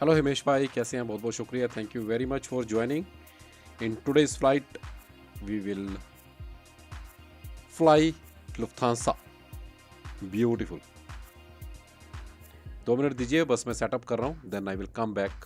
Hello Himesh भाई, कैसे हैं? बहुत बहुत शुक्रिया, thank you very much for joining in today's flight. We will fly Lufthansa. Beautiful. 2 minute दीजिए, बस मैं सेटअप कर रहा हूँ, then I will come back.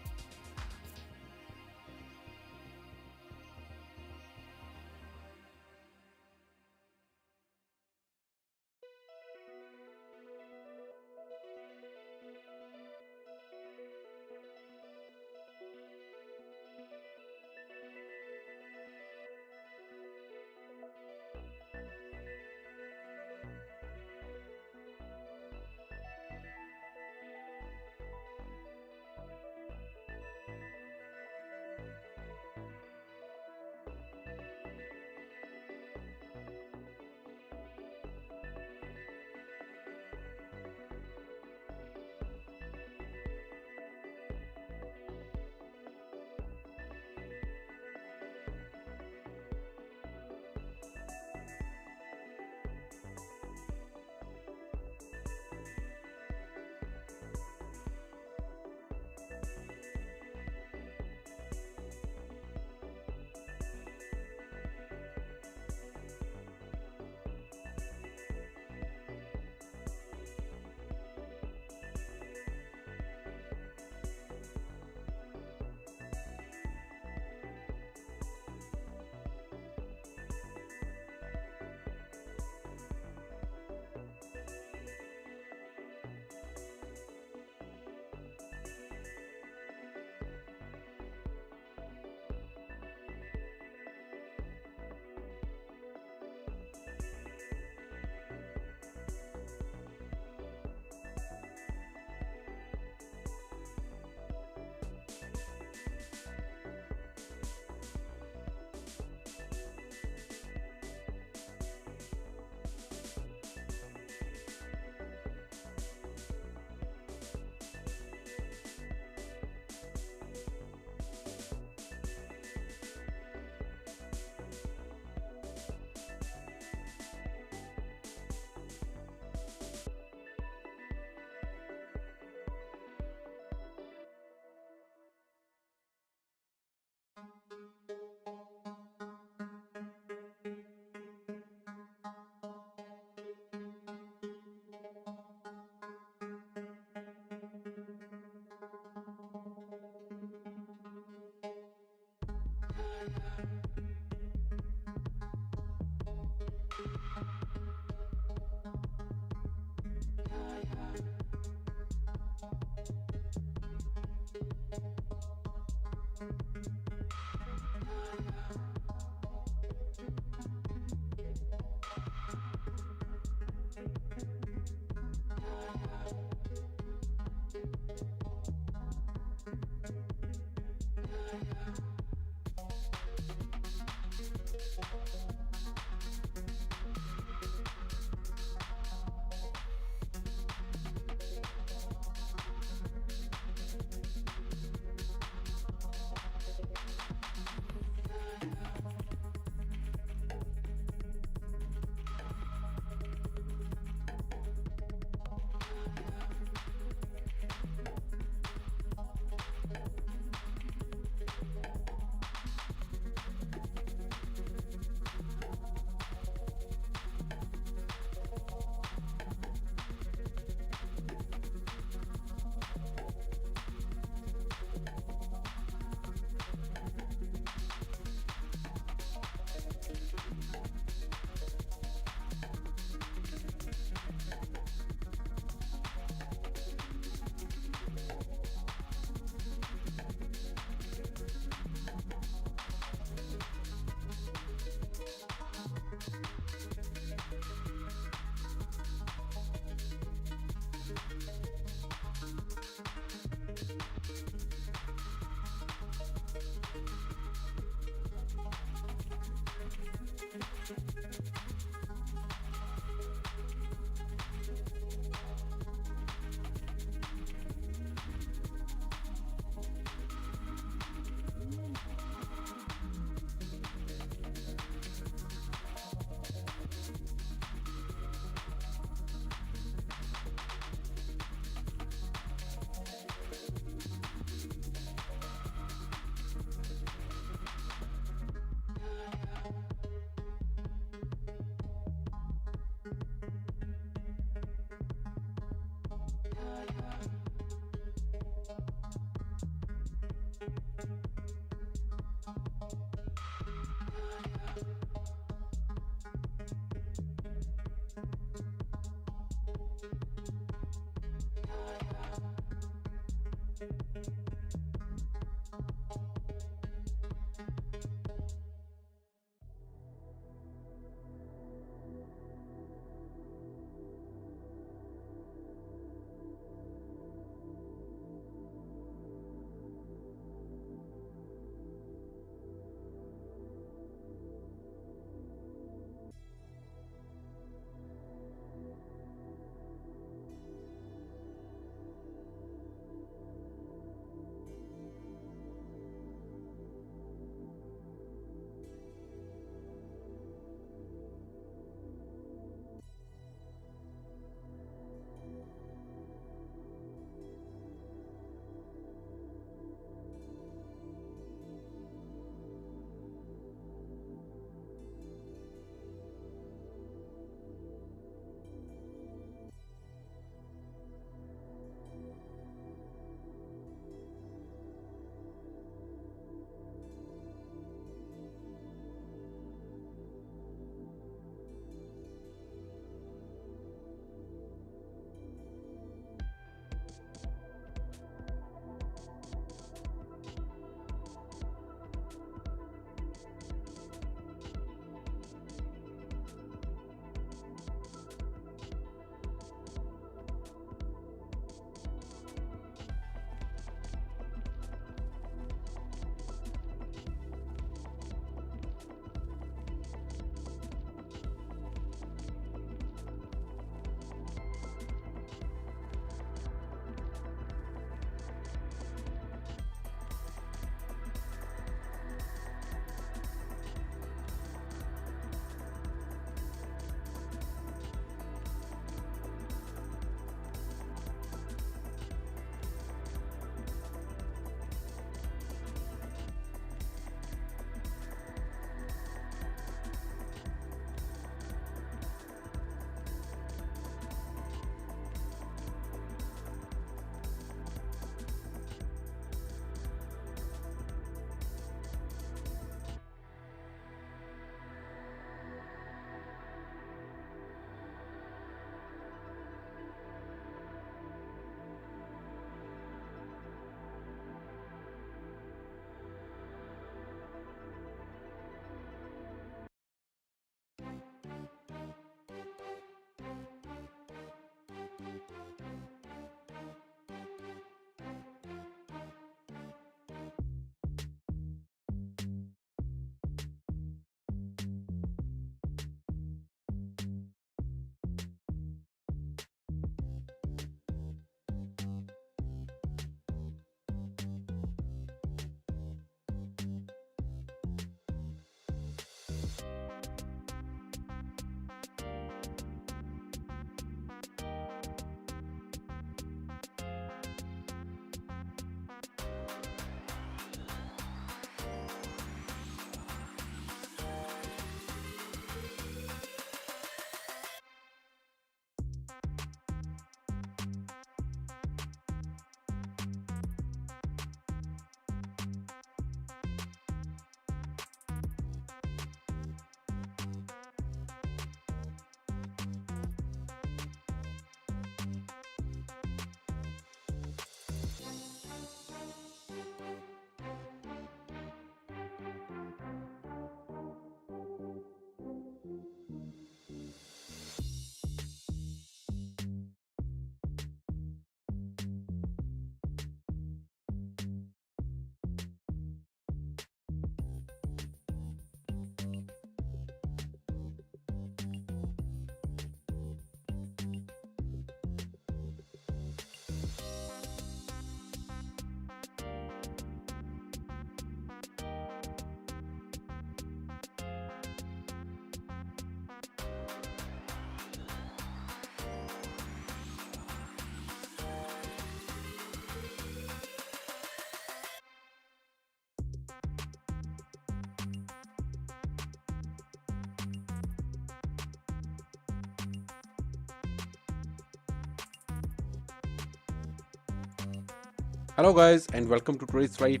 Hello guys and welcome to today's flight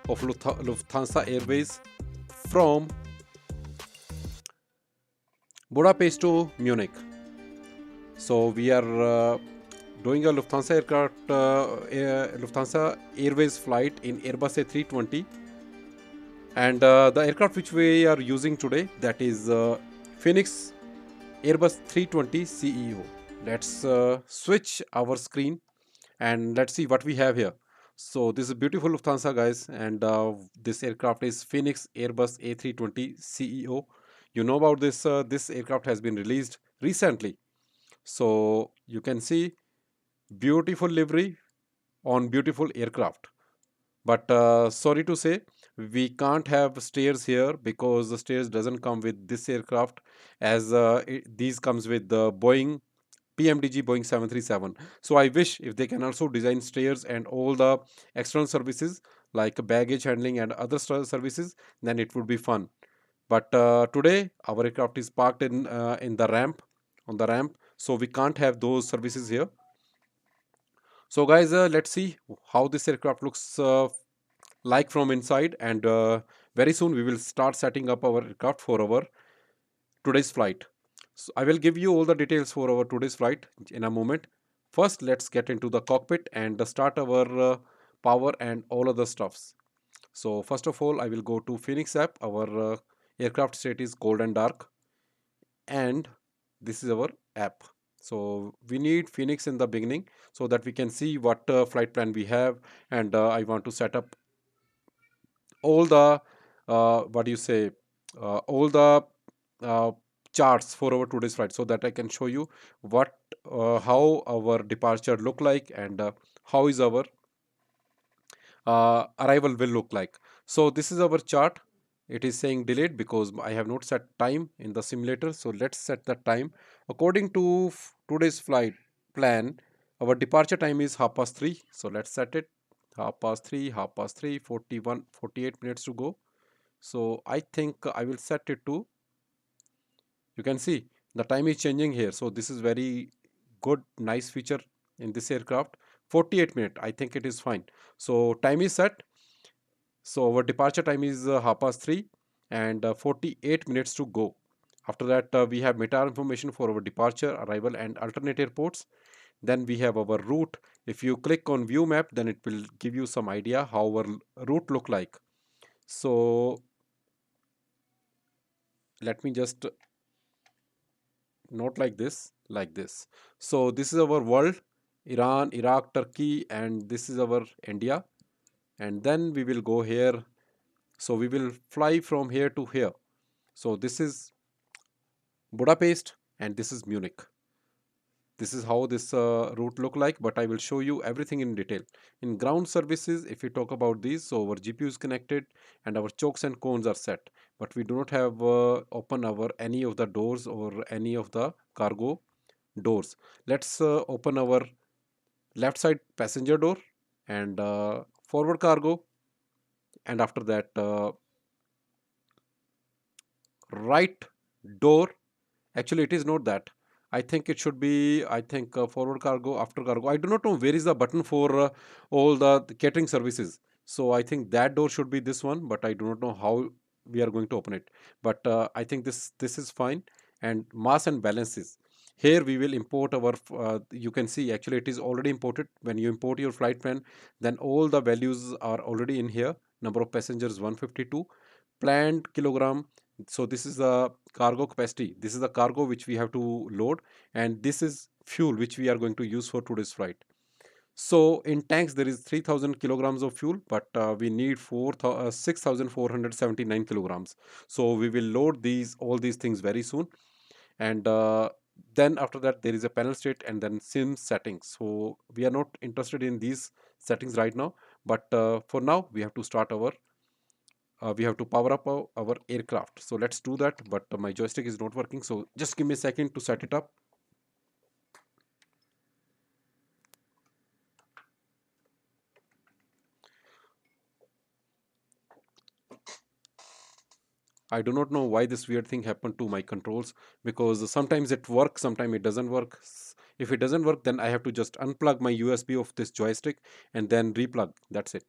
of Lufthansa Airways from Budapest to Munich. So we are doing a Lufthansa Airways flight in Airbus A320, and the aircraft which we are using today, that is Fenix A320ceo. Let's switch our screen and let's see what we have here. So this is beautiful Lufthansa guys, and this aircraft is Phoenix Airbus A320ceo. You know about this. This aircraft has been released recently, so you can see beautiful livery on beautiful aircraft. But sorry to say, we can't have stairs here because the stairs doesn't come with this aircraft, as these comes with the Boeing PMDG Boeing 737. So I wish if they can also design stairs and all the external services like baggage handling and other services, then it would be fun. But today our aircraft is parked in the ramp, on the ramp, so we can't have those services here. So guys, let's see how this aircraft looks like from inside, and very soon we will start setting up our aircraft for our today's flight. So I will give you all the details for our today's flight in a moment. First, let's get into the cockpit and start our power and all other stuffs. So first of all, I will go to Phoenix app. Our aircraft state is cold and dark, and this is our app. So we need Phoenix in the beginning so that we can see what flight plan we have, and I want to set up all the what do you say all the uh, charts for our today's flight, so that I can show you what how our departure look like, and how is our arrival will look like. So this is our chart. It is saying delayed because I have not set time in the simulator. So let's set the time according to today's flight plan. Our departure time is 3:30. So let's set it 3:30, 3:30, 41, 48 minutes to go. So I think I will set it to, you can see the time is changing here. So this is very good, nice feature in this aircraft. 48 minute, I think it is fine. So time is set. So our departure time is 3:30 and 48 minutes to go. After that, we have meta information for our departure, arrival, and alternate airports. Then we have our route. If you click on view map, then it will give you some idea how our route look like. So let me just note like this, like this. So this is our world: Iran, Iraq, Turkey, and this is our India. And then we will go here. So we will fly from here to here. So this is Budapest and this is Munich. This is how this route look like, but I will show you everything in detail. In ground services, if we talk about these, so our GPU is connected and our chokes and cones are set, but we do not have open our any of the doors or any of the cargo doors. Let's open our left side passenger door and forward cargo, and after that right door. Actually it is not that, I think it should be, I think forward cargo, after cargo. I do not know where is the button for all the catering services. So I think that door should be this one, but I do not know how we are going to open it. But I think this is fine. And mass and balances, here we will import our you can see actually it is already imported. When you import your flight plan, then all the values are already in here. Number of passengers 152, planned kilogram. So this is the cargo capacity, this is the cargo which we have to load, and this is fuel which we are going to use for today's flight. So in tanks there is 3000 kilograms of fuel, but we need 6479 kilograms. So we will load these all these things very soon. And then after that there is a panel state and then sim settings. So we are not interested in these settings right now, but for now we have to start our we have to power up our aircraft. So let's do that, but my joystick is not working, so just give me a second to set it up. I do not know why this weird thing happened to my controls, because sometimes it works, sometimes it doesn't work. If it doesn't work, then I have to just unplug my USB of this joystick and then replug. That's it.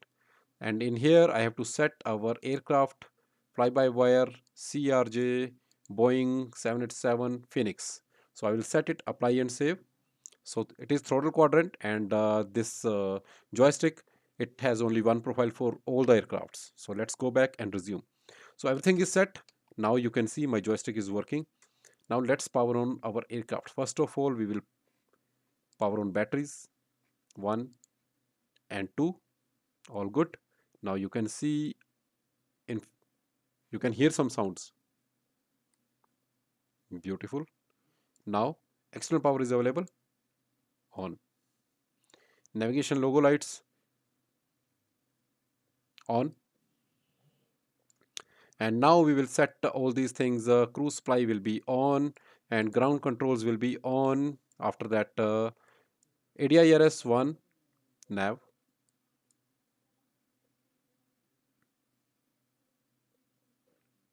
And in here, I have to set our aircraft fly-by-wire CRJ Boeing 787 Phoenix. So I will set it, apply and save. So it is throttle quadrant, and this joystick, it has only one profile for all the aircrafts. So let's go back and resume. So everything is set. Now you can see my joystick is working. Now let's power on our aircraft. First of all, we will power on batteries 1 and 2. All good. Now you can see in you can hear some sounds. Beautiful. Now external power is available. On. Navigation logo lights on. And now we will set all these things. Cruise supply will be on and ground controls will be on. After that, ADIRS 1 nav,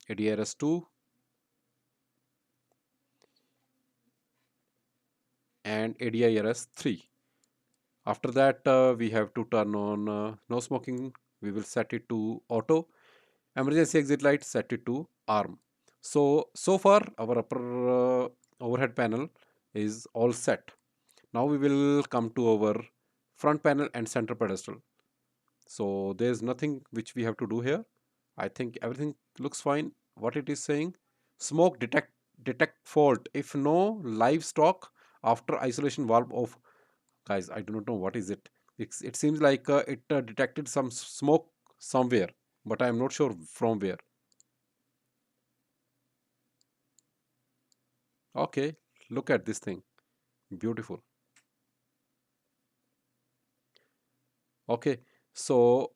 ADIRS 2 and ADIRS 3. After that, we have to turn on no smoking. We will set it to auto. Emergency exit light, set it to arm. So far our upper overhead panel is all set. Now we will come to our front panel and center pedestal. So there's nothing which we have to do here. I think everything looks fine. What it is saying, smoke detect fault if no livestock after isolation valve off. Guys, I do not know what is it. It seems like it detected some smoke somewhere, but I am not sure from where. Okay, look at this thing. Beautiful. Okay, so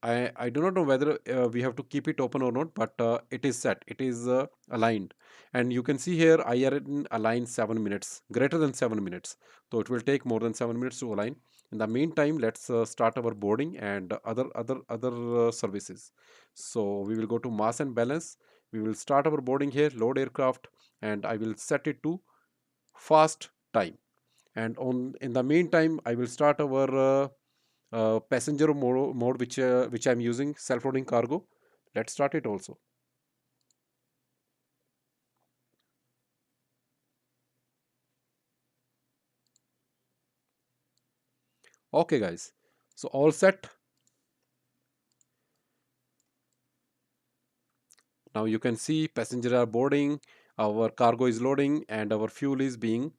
I do not know whether we have to keep it open or not, but it is set. It is aligned. And you can see here I are in align 7 minutes, greater than 7 minutes. So it will take more than 7 minutes to align. In the meantime, let's start our boarding and other services. So we will go to mass and balance. We will start our boarding here, load aircraft, and I will set it to fast time. And on in the meantime, I will start our passenger mode which I'm using, self-loading cargo. Let's start it also. Okay guys, so all set. Now you can see passenger are boarding, our cargo is loading, and our fuel is being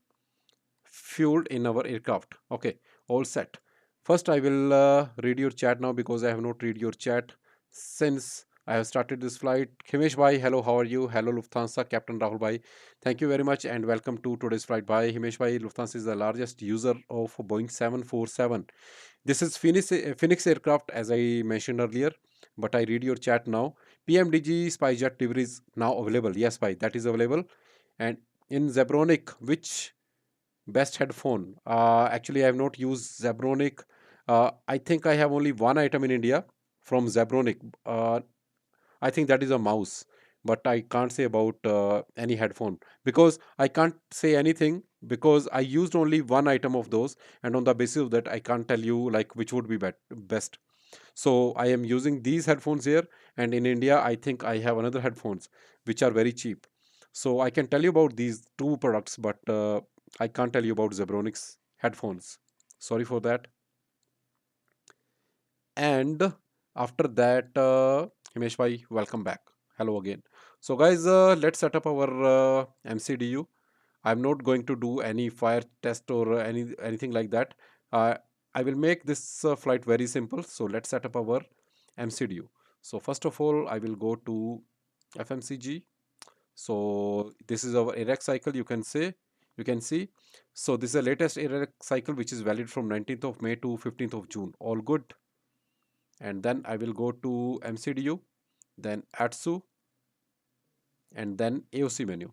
fueled in our aircraft. Okay, all set. First I will read your chat now, because I have not read your chat since I have started this flight. Himesh bhai, hello, how are you? Hello Lufthansa, Captain Rahul bhai. Thank you very much and welcome to today's flight. Bhai Himesh bhai, Lufthansa is the largest user of Boeing 747. This is Phoenix aircraft, as I mentioned earlier, but I read your chat now. PMDG SpiceJet delivery is now available. Yes, bhai, that is available. And in Zebronic, which best headphone? Actually, I have not used Zebronic. I think I have only one item in India from Zebronic. I think that is a mouse, but I can't say about any headphone, because I can't say anything, because I used only one item of those, and on the basis of that, I can't tell you like which would be best. So I am using these headphones here, and in India, I think I have another headphones which are very cheap. So I can tell you about these two products, but I can't tell you about Zebronics headphones. Sorry for that. And after that, Himesh bhai, welcome back. Hello again. So guys, let's set up our MCDU. I'm not going to do any fire test or anything like that. uh, I will make this flight very simple. So let's set up our MCDU. So first of all, I will go to FMCG. So this is our erect cycle, you can see. So this is the latest erect cycle, which is valid from 19th of May to 15th of June. All good. And then I will go to MCDU, then ATSU, and then AOC menu.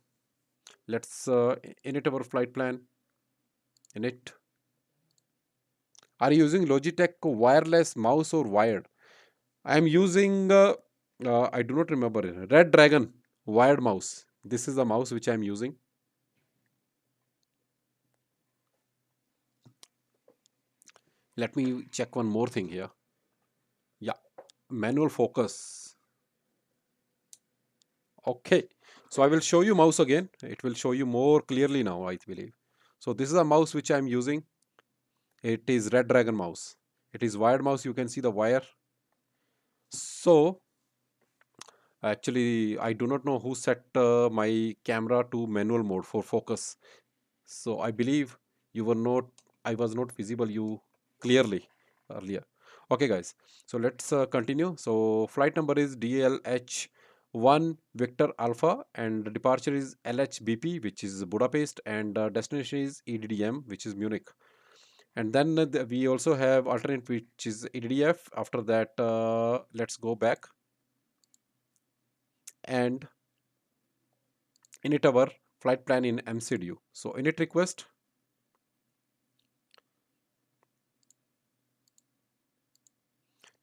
Let's init our flight plan. Init. Are you using Logitech wireless mouse or wired? I am using, I do not remember, Red Dragon wired mouse. This is the mouse which I am using. Let me check one more thing here. Yeah, manual focus. Okay, so I will show you mouse again. It will show you more clearly now, I believe. So this is a mouse which I am using. It is Red Dragon mouse. It is wired mouse. You can see the wire. So actually, I do not know who set my camera to manual mode for focus. So I believe you were not, I was not visible you clearly earlier. Okay, guys. So let's continue. So flight number is DLH1 Victor Alpha, and the departure is LHBP, which is Budapest, and destination is EDDM, which is Munich. And then we also have alternate, which is EDDF. After that, let's go back and init our flight plan in MCDU. So init request.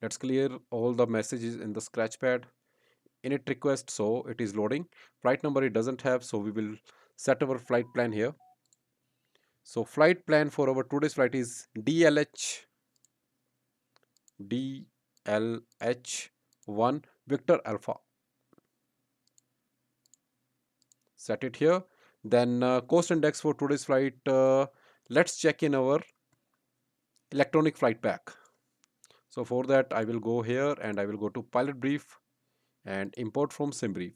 Let's clear all the messages in the scratch pad. Init request, so it is loading. Flight number it doesn't have, so we will set our flight plan here. So flight plan for our today's flight is DLH1 Victor Alpha. Set it here. Then cost index for today's flight. Let's check in our electronic flight pack. So for that, I will go here and I will go to pilot brief and import from SimBrief.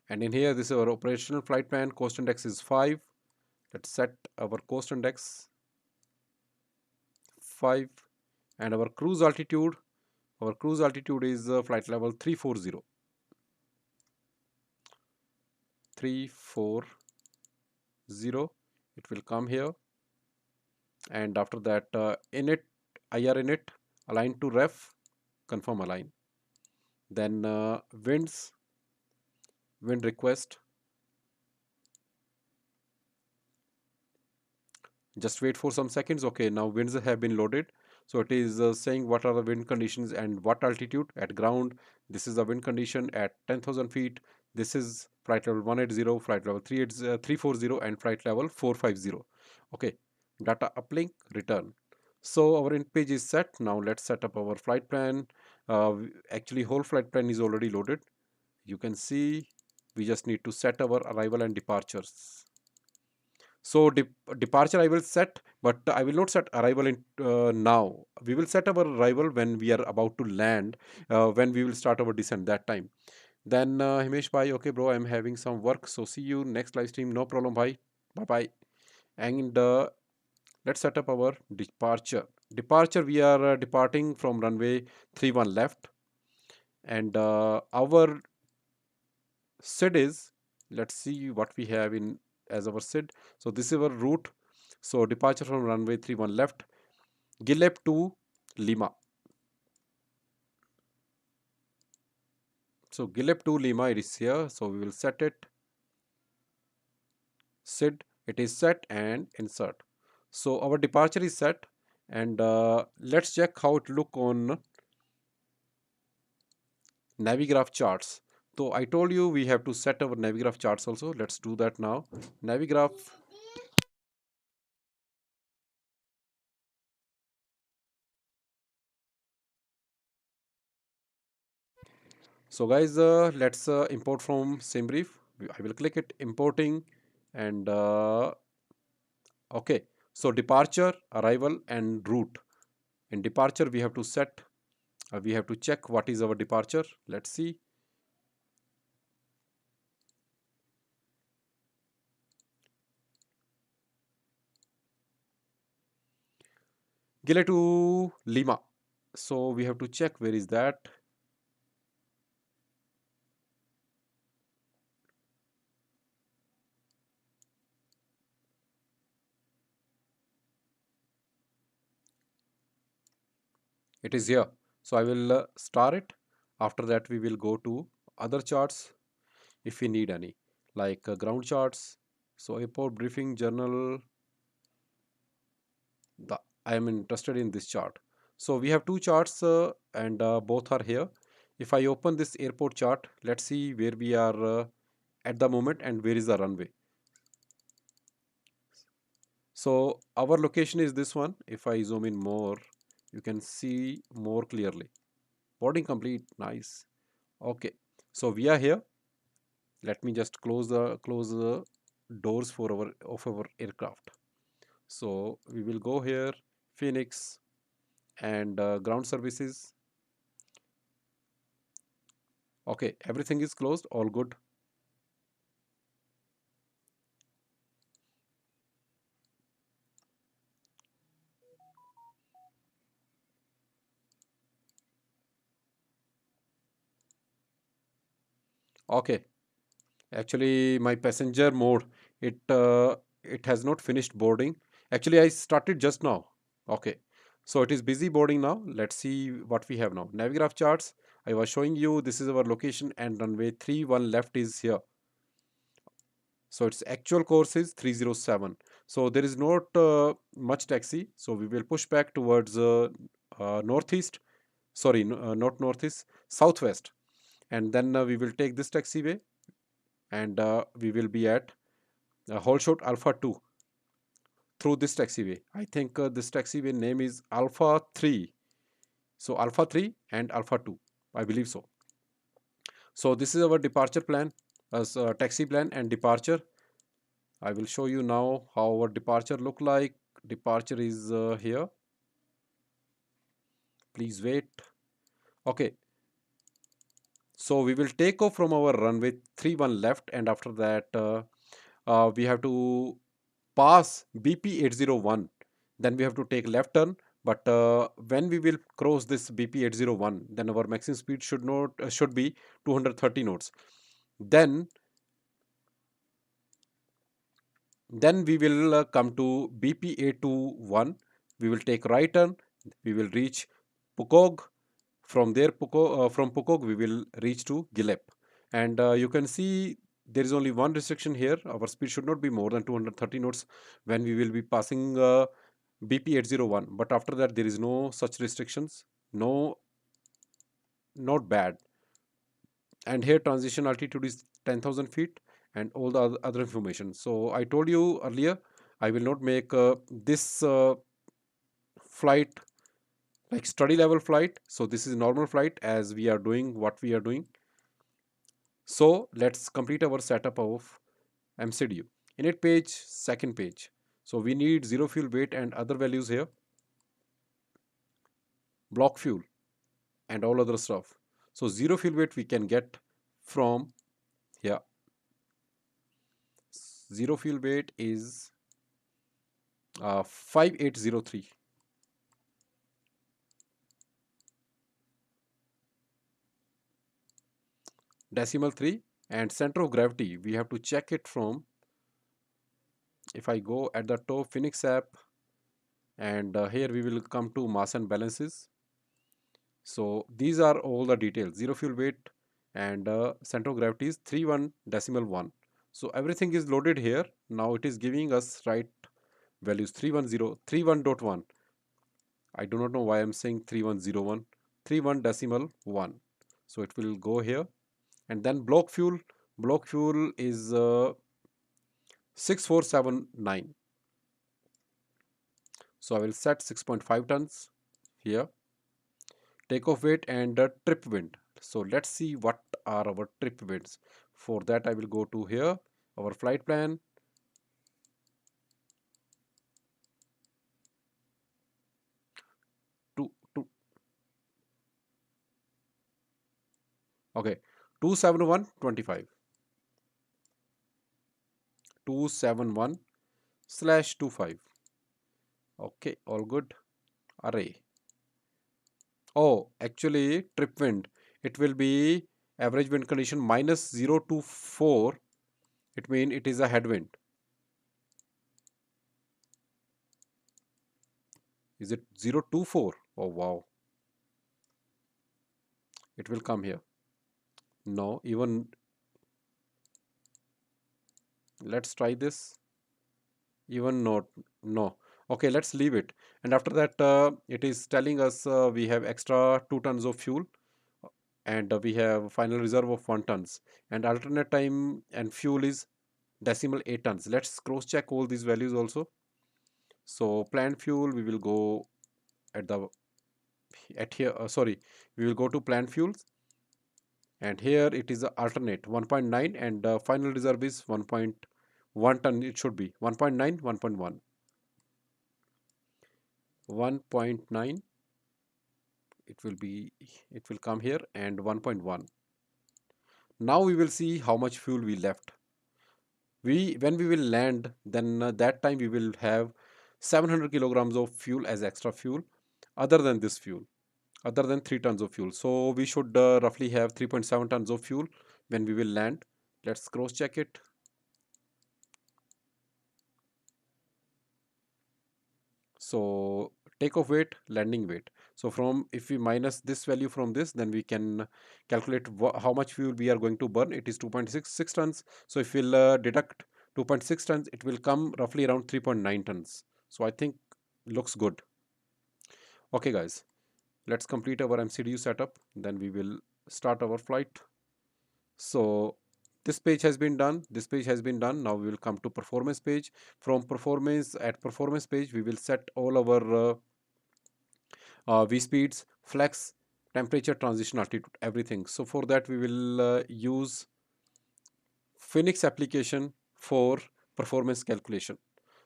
And in here, this is our operational flight plan. Cost index is 5. Let's set our cost index 5. And our cruise altitude is flight level 340. 340. It will come here. And after that, init, IR init, align to ref, confirm align. Then wind request. Just wait for some seconds. Okay, now winds have been loaded. So it is saying what are the wind conditions and what altitude at ground. This is the wind condition at 10,000 feet. This is flight level 180, flight level 340, and flight level 450. Okay, data uplink, return. So our in page is set. Now let's set up our flight plan. Actually, whole flight plan is already loaded. You can see we just need to set our arrival and departures. So departure I will set, but I will not set arrival in now. We will set our arrival when we are about to land, when we will start our descent that time. Then Himesh bhai, okay bro, I'm having some work. So see you next live stream. No problem bhai. Bye bye. And let's set up our departure. Departure, we are departing from runway 31 left. And our SID is, let's see what we have in as our SID. So this is our route. So departure from runway 31 left, GILEP to Lima. So GILEP to Lima, it is here. So we will set it. SID, it is set and insert. So our departure is set, and let's check how it look on Navigraph charts. So I told you we have to set our Navigraph charts also. Let's do that now. Navigraph. So guys, let's import from SimBrief. I will click it, importing, and okay. So departure, arrival, and route. In departure, we have to set, we have to check what is our departure. Let's see. Gile to Lima. So we have to check where is that. It is here. So I will star it. After that, we will go to other charts if we need any, like ground charts. So airport briefing journal. I am interested in this chart. So we have two charts and both are here. If I open this airport chart, let's see where we are at the moment and where is the runway. So our location is this one. If I zoom in more, you can see more clearly. Boarding complete. Nice. Okay, so we are here. Let me just close the doors for our aircraft. So we will go here, Phoenix, and ground services. Okay, everything is closed, all good. Okay, actually my passenger mode, it has not finished boarding. Actually I started just now. Okay, so it is busy boarding now. Let's see what we have now. Navigraph charts, I was showing you this is our location, and runway 31 left is here. So its actual course is 307. So there is not much taxi. So we will push back towards northeast. Sorry, not northeast, southwest. And then we will take this taxiway, and we will be at whole shot Alpha 2 through this taxiway. I think this taxiway name is Alpha 3. So Alpha 3 and Alpha 2. I believe so. So this is our departure plan, as taxi plan and departure. I will show you now how our departure look like. Departure is here. Please wait. Okay. So we will take off from our runway 31 left, and after that we have to pass BP801. Then we have to take left turn. But when we will cross this BP801, then our maximum speed should be 230 knots. Then we will come to BP821. We will take right turn. We will reach Pukog. From there, from Pukog, we will reach to GILEP. And you can see there is only one restriction here. Our speed should not be more than 230 knots when we will be passing BP801. But after that, there is no such restrictions. No, not bad. And here transition altitude is 10,000 feet, and all the other information. So I told you earlier, I will not make this flight like study level flight. So this is normal flight, as we are doing what we are doing. So let's complete our setup of MCDU. Init page, second page. So we need zero fuel weight and other values here. Block fuel and all other stuff. So zero fuel weight we can get from here. Zero fuel weight is 5803. Decimal 3. And center of gravity, we have to check it from, if I go at the top, Phoenix app, and here we will come to mass and balances. So these are all the details. Zero fuel weight and center of gravity is 31.1. So everything is loaded here. Now it is giving us right values 310, 31.1. I do not know why I'm saying 3101, 31.1. So it will go here. And then block fuel is 6479. So I will set 6.5 tons here. Takeoff weight and trip wind. So let's see what are our trip winds. For that I will go to here, our flight plan. Okay, 271.25. 271/25. Okay, all good. Array. Oh, actually, trip wind. It will be average wind condition minus 024. It means it is a headwind. Is it 024? Oh, wow. It will come here. No, even let's try this. Even not, no. Okay, let's leave it. And after that, it is telling us we have extra 2 tons of fuel, and we have final reserve of 1 tons, and alternate time and fuel is decimal 8 tons. Let's cross check all these values also. So planned fuel, we will go at the at here sorry, we will go to planned fuels, and here it is a alternate 1.9, and final reserve is 1.1 ton. It should be 1.9, 1.1, 1.9. It will be, it will come here, and 1.1. Now we will see how much fuel we left. We When we will land, then that time we will have 700 kilograms of fuel as extra fuel, other than this fuel, other than 3 tons of fuel. So we should roughly have 3.7 tons of fuel when we will land. Let's cross check it. So takeoff weight, landing weight. So from, if we minus this value from this, then we can calculate how much fuel we are going to burn. It is 2.66 tons. So if we'll deduct 2.6 tons, it will come roughly around 3.9 tons. So I think looks good. Okay guys, let's complete our MCDU setup, then we will start our flight. So this page has been done, this page has been done. Now we will come to performance page. From performance, at performance page, we will set all our V speeds, flex, temperature, transition altitude, everything. So for that we will use Fenix application for performance calculation.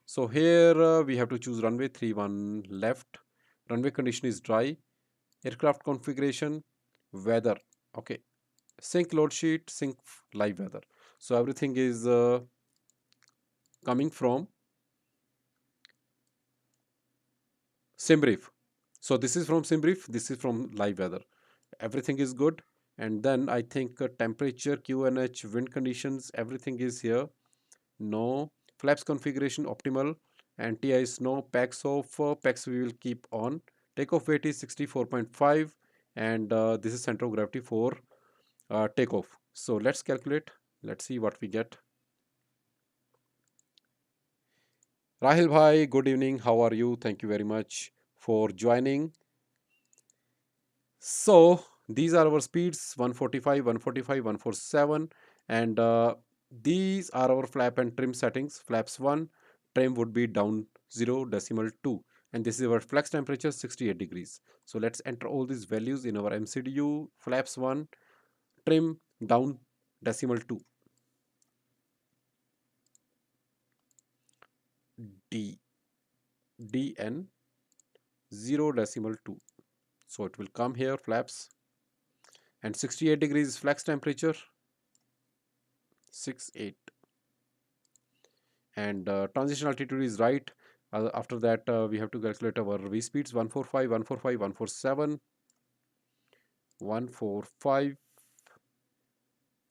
So here we have to choose runway 31 left, runway condition is dry, aircraft configuration, weather, okay, sync load sheet, sync live weather. So everything is coming from SimBrief. So this is from SimBrief, this is from live weather. Everything is good. And then I think temperature, QNH, wind conditions, everything is here. No. Flaps configuration optimal, and TI is no. PAX off, PAX we will keep on. Takeoff weight is 64.5, and this is center of gravity for takeoff. So let's calculate. Let's see what we get. Rahil bhai, good evening. How are you? Thank you very much for joining. So these are our speeds: 145, 145, 147, and these are our flap and trim settings. Flaps 1, trim would be down 0.2, and this is our flex temperature 68 degrees. So let's enter all these values in our MCDU. Flaps 1, trim down 0.2, D DN 0.2. So it will come here, flaps, and 68 degrees flex temperature 68, and transition altitude is right. After that we have to calculate our V speeds: 145, 145, 147, 145,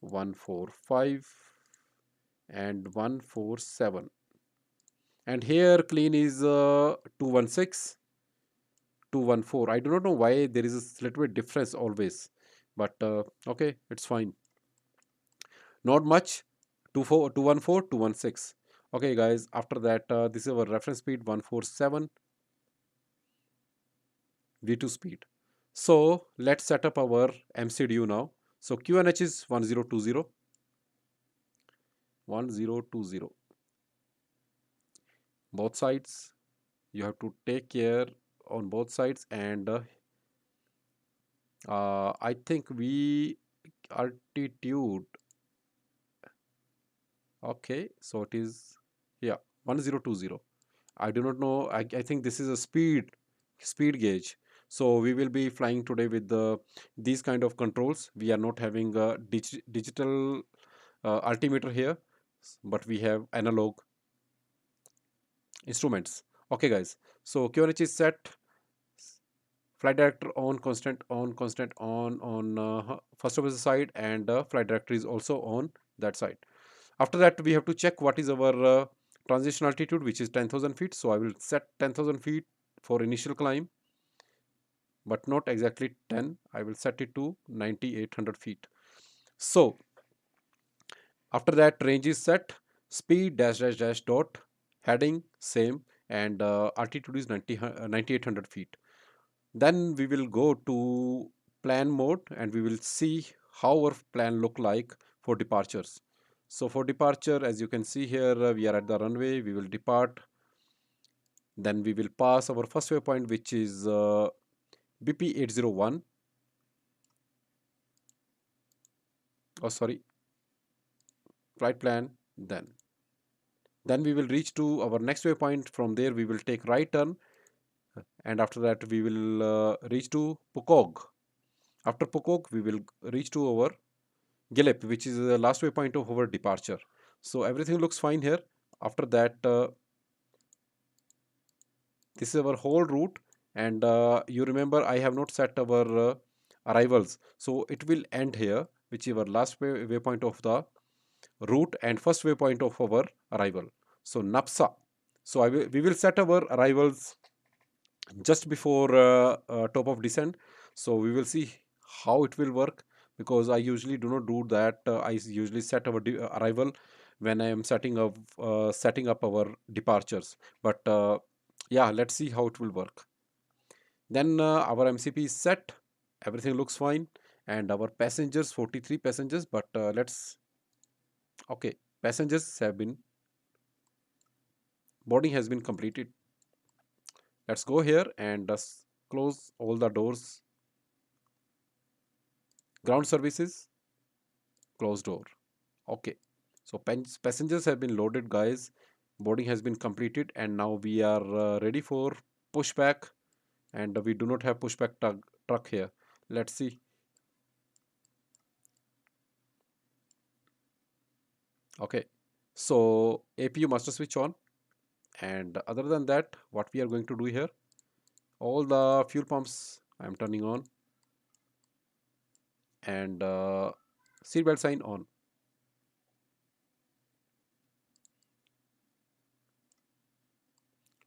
145, and 147. And here clean is 216, 214. I do not know why there is a little bit difference always, but okay, it's fine. Not much. 214, 216. Okay guys, after that this is our reference speed: 147, V2 speed. So let's set up our MCDU now. So QNH is 1020, 1020. Both sides, you have to take care on both sides, and I think we altitude, okay, so it is, yeah, 1020. I do not know, I think this is a speed gauge. So we will be flying today with these kind of controls. We are not having a digital altimeter here, but we have analog instruments. Okay guys, so QNH is set, flight director on, constant on first officer side, and flight director is also on that side. After that we have to check what is our transition altitude, which is 10,000 feet. So I will set 10,000 feet for initial climb, but not exactly 10. I will set it to 9,800 feet. So after that, range is set, speed dash dash dash dot, heading same, and altitude is 9,800 feet. Then we will go to plan mode, and we will see how our plan look like for departures. So for departure, as you can see here, we are at the runway. We will depart Then we will pass our first waypoint, which is BP801. Oh, sorry, flight plan. Then we will reach to our next waypoint. From there, we will take right turn, and after that, we will reach to Pukog. After Pukog, we will reach to our GILEP, which is the last waypoint of our departure. So everything looks fine here. After that, this is our whole route, and you remember I have not set our arrivals, so it will end here, which is our last waypoint of the route and first waypoint of our arrival. So NAPSA. So we will set our arrivals just before top of descent. So we will see how it will work, because I usually do not do that. I usually set our arrival when I am setting up our departures. But yeah, let's see how it will work. Then our MCP is set. Everything looks fine, and our passengers, 43 passengers. But let's okay, passengers have been boarding has been completed. Let's go here and close all the doors. Ground services, close door. Okay, so passengers have been loaded, guys. Boarding has been completed, and now we are ready for pushback. And we do not have pushback truck here. Let's see. Okay, so APU master switch on, and other than that, what we are going to do here, all the fuel pumps I am turning on, and seatbelt sign on.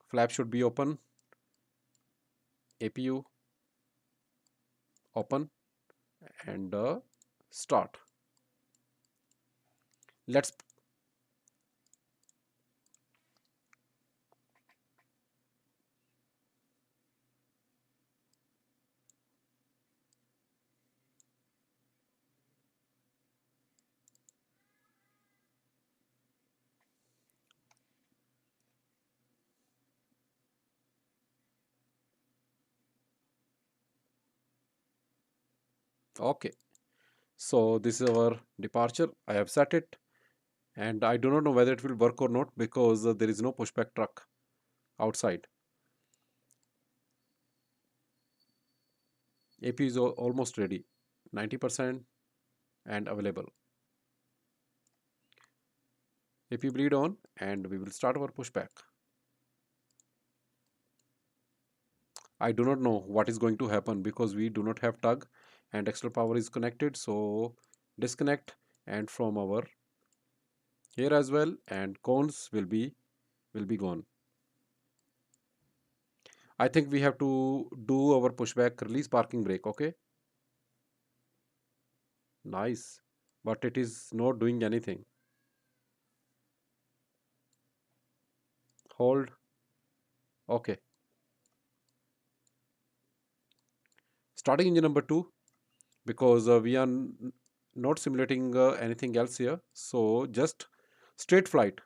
Flap should be open. APU open, and start. Let's okay. So this is our departure. I have set it, and I do not know whether it will work or not, because there is no pushback truck outside. AP is almost ready, 90% and available. AP bleed on, and we will start our pushback. I do not know what is going to happen, because we do not have tug and extra power is connected. So disconnect, and from our here as well, and cones will be gone. I think we have to do our pushback release parking brake. Okay, nice, but it is not doing anything. Hold. Okay, starting engine number 2, because we are not simulating anything else here, so just straight flight.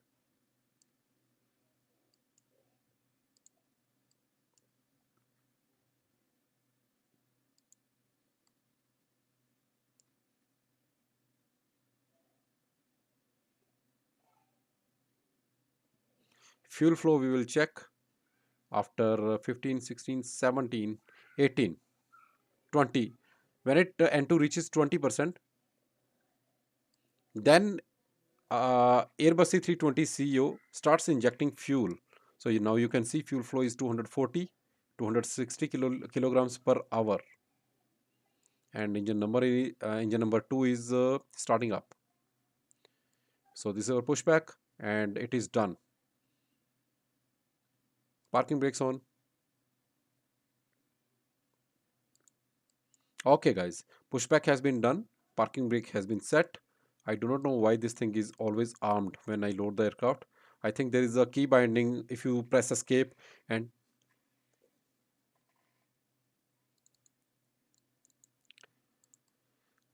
Fuel flow we will check after 15, 16, 17, 18, 20. When it N2 reaches 20%, then Airbus A320ceo starts injecting fuel. So now you can see fuel flow is 240, 260 kilograms per hour, and engine number 2 is starting up. So this is our pushback, and it is done. Parking brakes on. Okay, guys, pushback has been done. Parking brake has been set. I do not know why this thing is always armed when I load the aircraft. I think there is a key binding if you press escape. And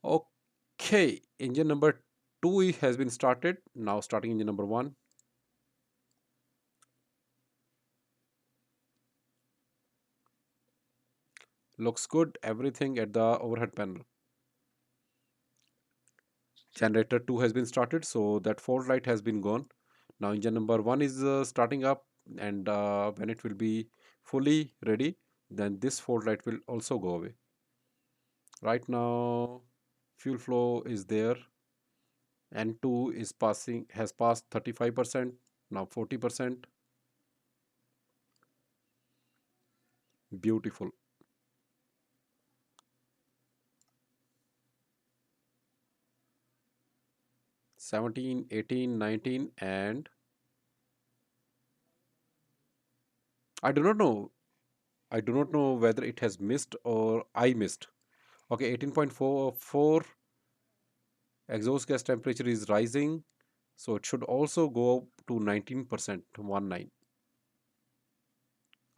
okay, engine number 2 has been started. Now starting engine number 1. Looks good. Everything at the overhead panel. Generator 2 has been started, so that fault light has been gone. Now engine number 1 is starting up, and when it will be fully ready, then this fault light will also go away. Right now, fuel flow is there. N2 is has passed 35%, now 40%. Beautiful. 17, 18, 19, and I do not know. I do not know whether it has missed or I missed. Okay, 18.44 exhaust gas temperature is rising, so it should also go up to 19%, 19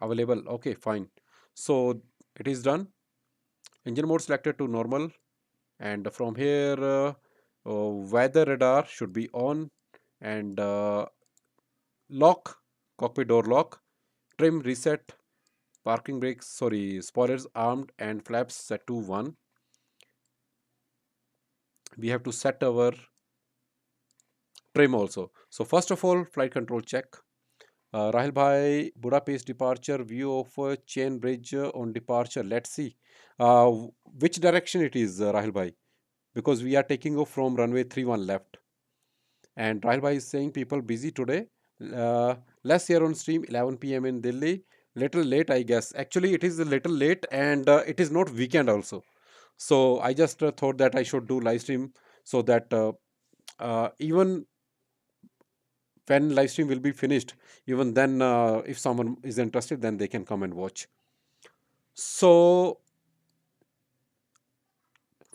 available. Okay, fine. So it is done. Engine mode selected to normal, and from here, weather radar should be on, and lock, cockpit door lock, trim reset, parking brakes, sorry, spoilers armed, and flaps set to 1. We have to set our trim also. So first of all, flight control check. Rahil bhai, Budapest departure, view of chain bridge on departure. Let's see uh, which direction it is, Rahil bhai, because we are taking off from runway 31 left. And Rahil bhai is saying people busy today. Less here on stream, 11 p.m. in Delhi. Little late, I guess. Actually, it is a little late, and it is not weekend also. So I just thought that I should do live stream so that even when live stream will be finished, even then, if someone is interested, then they can come and watch. So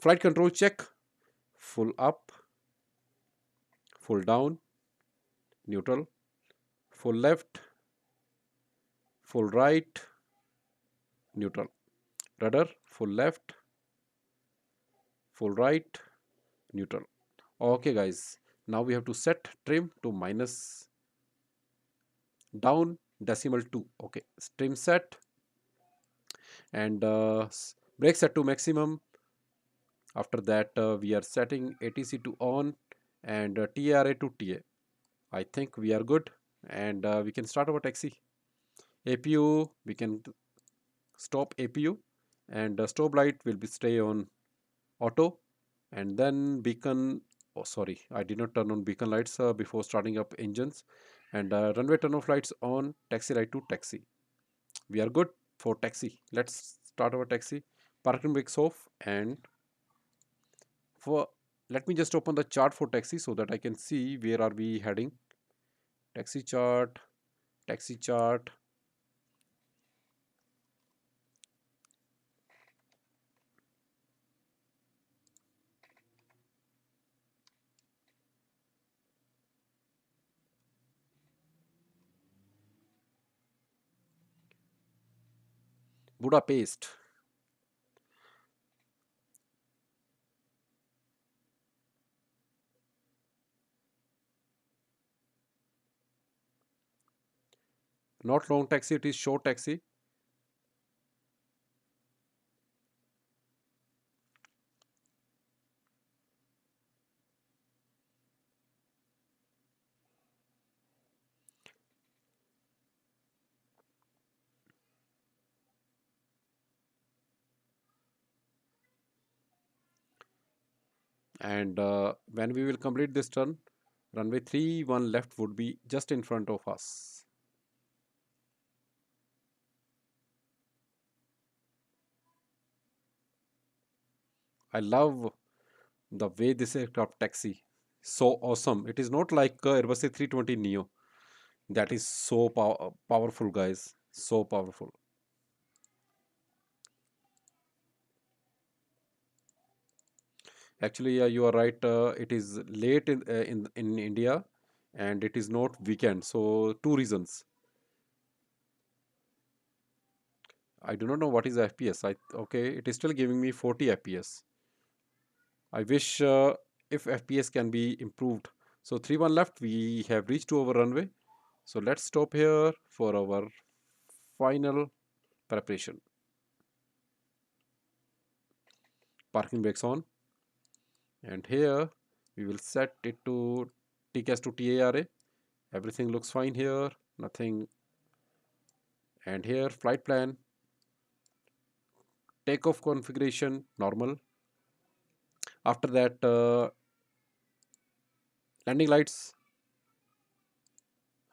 flight control check: full up, full down, neutral, full left, full right, neutral, rudder, full left, full right, neutral. Okay, guys. Now we have to set trim to minus down decimal 2. Okay, trim set, and brake set to maximum. After that, we are setting ATC to on, and TRA to TA. I think we are good, and we can start our taxi. APU, we can stop APU, and stop light will be stay on auto, and then beacon. Oh, sorry, I did not turn on beacon lights before starting up engines, and runway turn off lights on. Taxi light to taxi. We are good for taxi. Let's start our taxi. Parking brakes off, and for let me just open the chart for taxi so that I can see where are we heading. Taxi chart, taxi chart. Budapest. Not long taxi, it is short taxi. And when we will complete this turn, runway 31 left would be just in front of us. I love the way this aircraft taxi. So awesome. It is not like Airbus A320neo. That is so powerful, guys. So powerful. Actually, you are right. It is late in India, and it is not weekend. So two reasons. I do not know what is FPS. Okay, it is still giving me 40 FPS. I wish if FPS can be improved. So 3-1 left. We have reached to our runway. So let's stop here for our final preparation. Parking brakes on. And here we will set it to TCAS to TARA. Everything looks fine here, nothing. And here flight plan, takeoff configuration normal. After that, landing lights.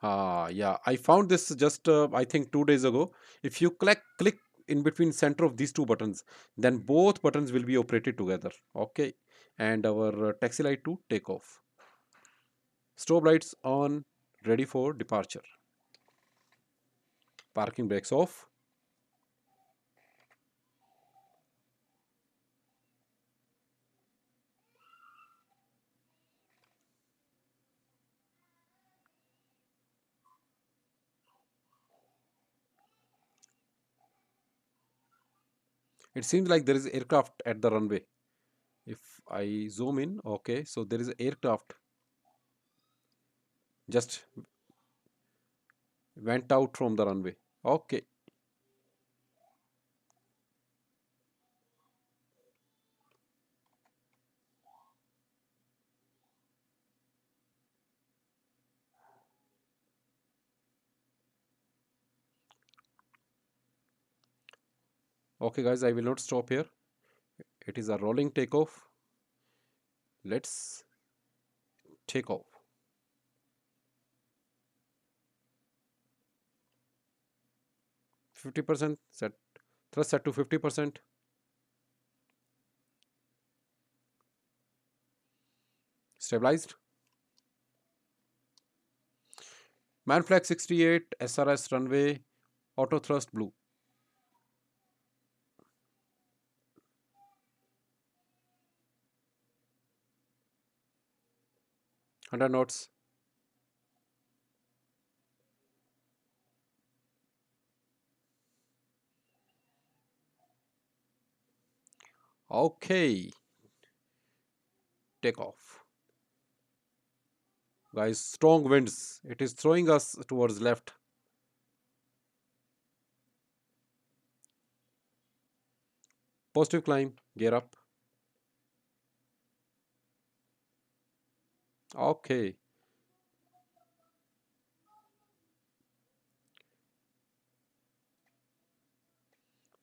Yeah, I found this just I think 2 days ago. If you click in between center of these two buttons, then both buttons will be operated together. Okay, and our taxi light to take off. Strobe lights on, ready for departure. Parking brakes off. It seems like there is aircraft at the runway. If I zoom in, okay, so there is an aircraft just went out from the runway. Okay, okay, guys, I will not stop here. It is a rolling takeoff. Let's take off. 50% set, thrust set to 50%. Stabilized. Man flag 68, SRS runway, auto thrust blue. 100 knots. Okay, take off. Guys, strong winds. It is throwing us towards left. Positive climb, gear up. Okay.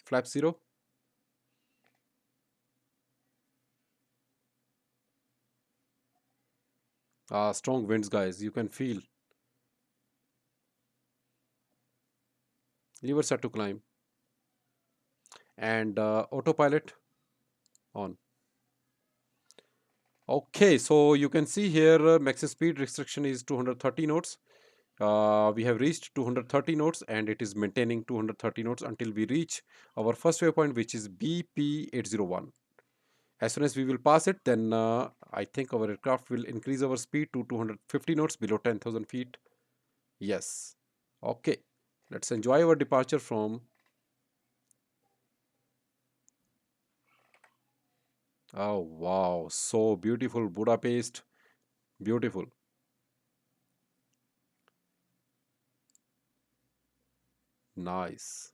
Flap 0. Strong winds, guys. You can feel. Lever set to climb. And autopilot on. Okay, so you can see here maximum speed restriction is 230 knots. We have reached 230 knots and it is maintaining 230 knots until we reach our first waypoint, which is BP801. As soon as we will pass it, then I think our aircraft will increase our speed to 250 knots below 10,000 feet. Yes. Okay. Let's enjoy our departure from. Oh, wow. So beautiful. Budapest. Beautiful. Nice.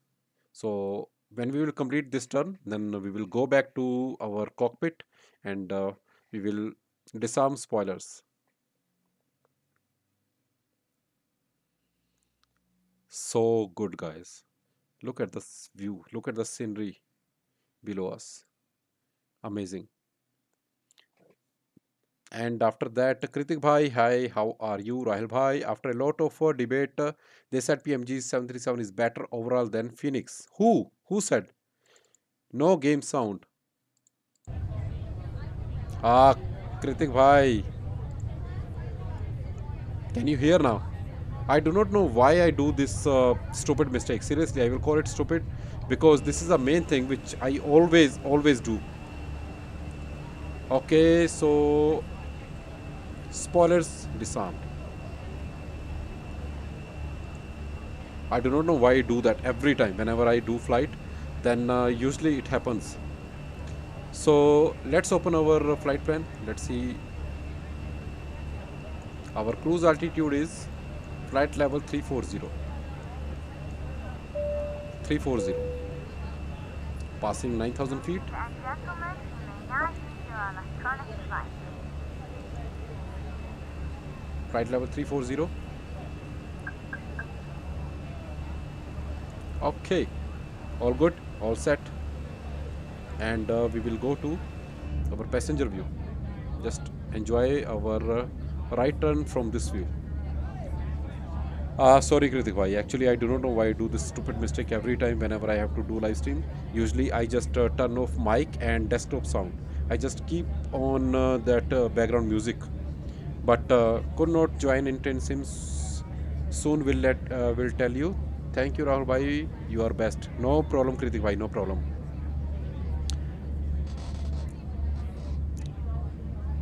So when we will complete this turn, then we will go back to our cockpit and we will disarm spoilers. So good, guys. Look at this view. Look at the scenery below us. Amazing. And after that, Kritik bhai, hi, how are you? Rahil bhai, after a lot of debate, they said PMG 737 is better overall than Phoenix. Who? Who said? No game sound. Ah, Kritik bhai, can you hear now? I do not know why I do this stupid mistake. Seriously, I will call it stupid because this is a main thing which I always do. Okay, so spoilers disarmed. I do not know why I do that every time whenever I do flight, then usually it happens. So let's open our flight plan. Let's see. Our cruise altitude is flight level 340. 340. Passing 9,000 feet. Flight level 340. Okay, all good, all set. And we will go to our passenger view. Just enjoy our right turn from this view. Sorry, Kritik bhai. Actually, I do not know why I do this stupid mistake every time whenever I have to do live stream. Usually, I just turn off mic and desktop sound. I just keep on that background music. But could not join in 10 sims. Soon will tell you. Thank you, Rahul bhai. You are best. No problem, Kritik bhai. No problem.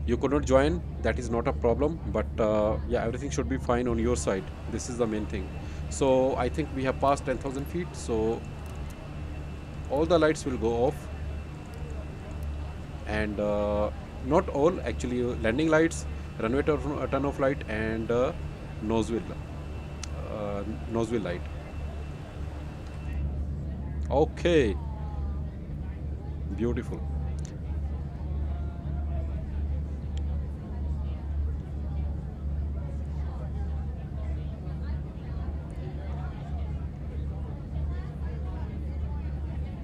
You could not join, that is not a problem, but yeah, everything should be fine on your side. This is the main thing. So I think we have passed 10,000 feet, so all the lights will go off, and not all actually, landing lights, runway turn off light, and nosewheel uh, nosewheel light. Okay, beautiful.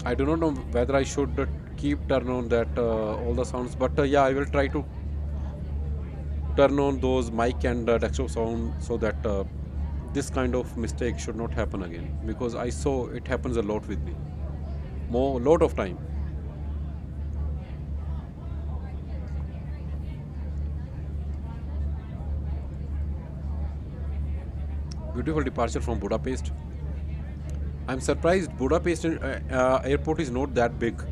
I do not know whether I should keep turn on that all the sounds, but yeah, I will try to turn on those mic and desktop sound so that this kind of mistake should not happen again, because I saw it happens a lot with me, more lot of time. Beautiful departure from Budapest. I'm surprised Budapest airport is not that big.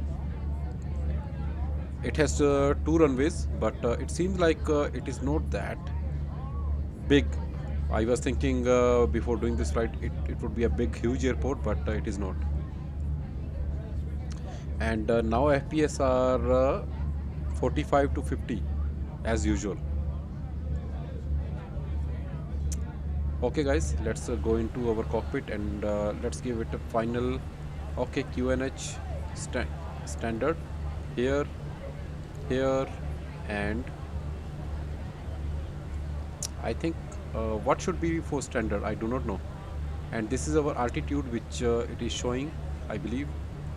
It has two runways, but it seems like it is not that big. I was thinking before doing this flight, it would be a big, huge airport, but it is not. And now FPS are 45 to 50 as usual. Okay, guys, let's go into our cockpit and let's give it a final. Okay, QNH standard here, here, and I think what should be for standard, I do not know. And this is our altitude, which it is showing, I believe.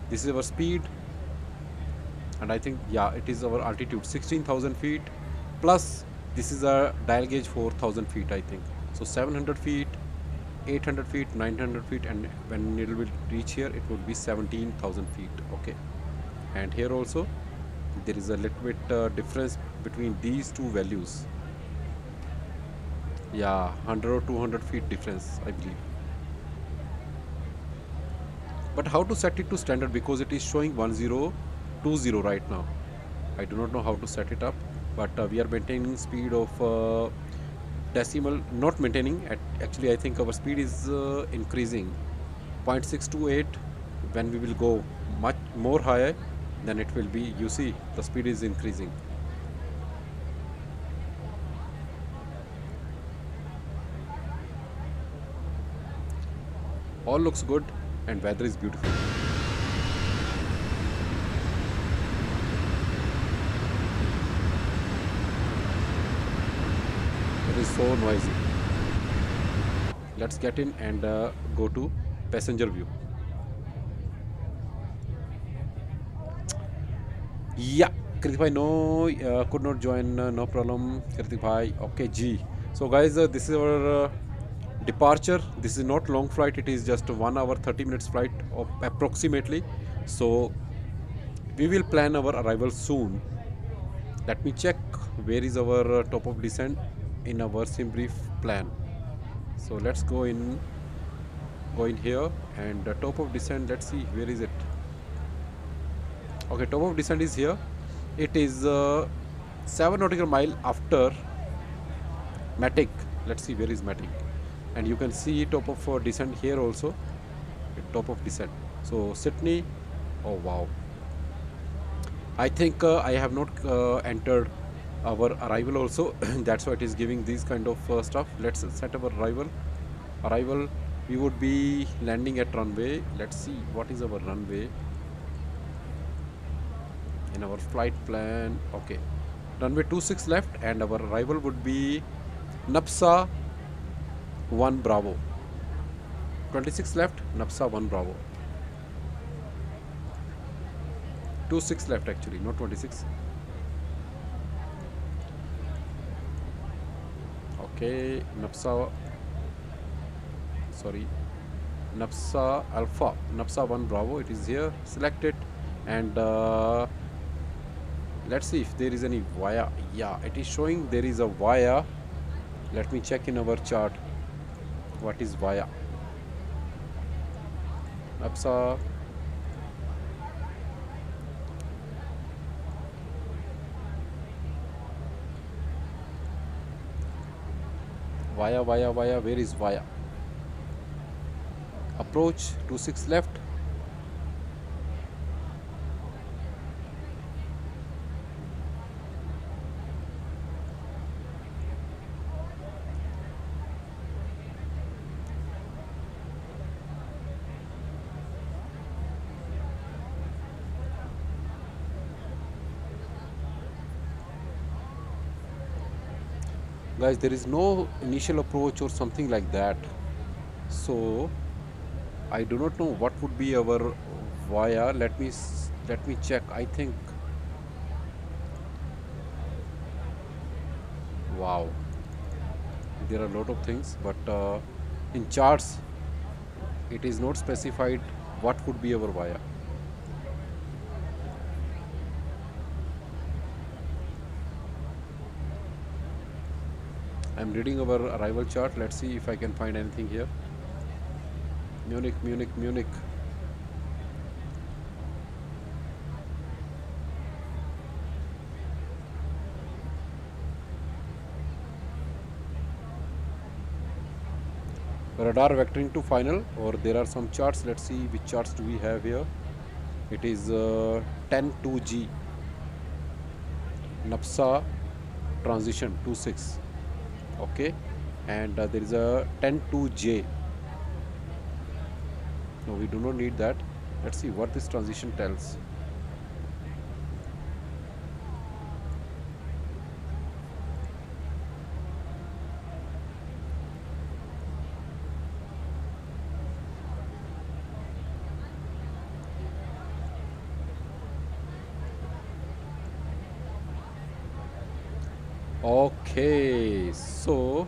This is our speed, and I think, yeah, it is our altitude 16,000 feet plus this is a dial gauge 4,000 feet, I think. So 700 feet, 800 feet, 900 feet, and when it will reach here, it would be 17,000 feet. Okay, and here also there is a little bit difference between these two values. Yeah, 100 or 200 feet difference, I believe. But how to set it to standard, because it is showing 1020 right now. I do not know how to set it up, but we are maintaining speed of decimal, not maintaining at, actually I think our speed is increasing 0.628. When we will go much more higher, then it will be, you see, the speed is increasing. All looks good and weather is beautiful. It is so noisy. Let's get in and go to passenger view. Yeah, Kritik bhai, no, could not join, no problem, Kritik bhai. Okay, G. So, guys, this is our departure. This is not long flight, it is just 1 hour 30 minutes flight of approximately. So, we will plan our arrival soon. Let me check where is our top of descent in our sim brief plan. So let's go in here, and top of descent, let's see where is it. Okay, top of descent is here. It is 7 nautical mile after MATIG. Let's see where is MATIG, and you can see top of descent here also, top of descent. So SITNI. Oh wow, I think I have not entered our arrival also. That's why it is giving these kind of stuff. Let's set our arrival. We would be landing at runway. Let's see what is our runway. in our flight plan. Okay, runway 26 left, and our arrival would be NAPSA 1 Bravo. 26 left, NAPSA 1 Bravo. 26 left actually, not 26. Okay, NAPSA, sorry, NAPSA Alpha, NAPSA 1 Bravo, it is here. Select it, and let's see if there is any via. Yeah, it is showing there is a via. Let me check in our chart what is via. NAPSA, via, where is via? Approach 26 left. Guys, there is no initial approach or something like that, so I do not know what would be our via. Let me check. I think, wow, there are a lot of things, but in charts it is not specified what would be our via. I'm reading our arrival chart. Let's see if I can find anything here. Munich, Munich, Munich. Radar vectoring to final, or there are some charts. Let's see which charts do we have here. It is 10-2G, NAPSA transition 26. Okay, and there is a 10-2J. No, we do not need that. Let's see what this transition tells. Okay, so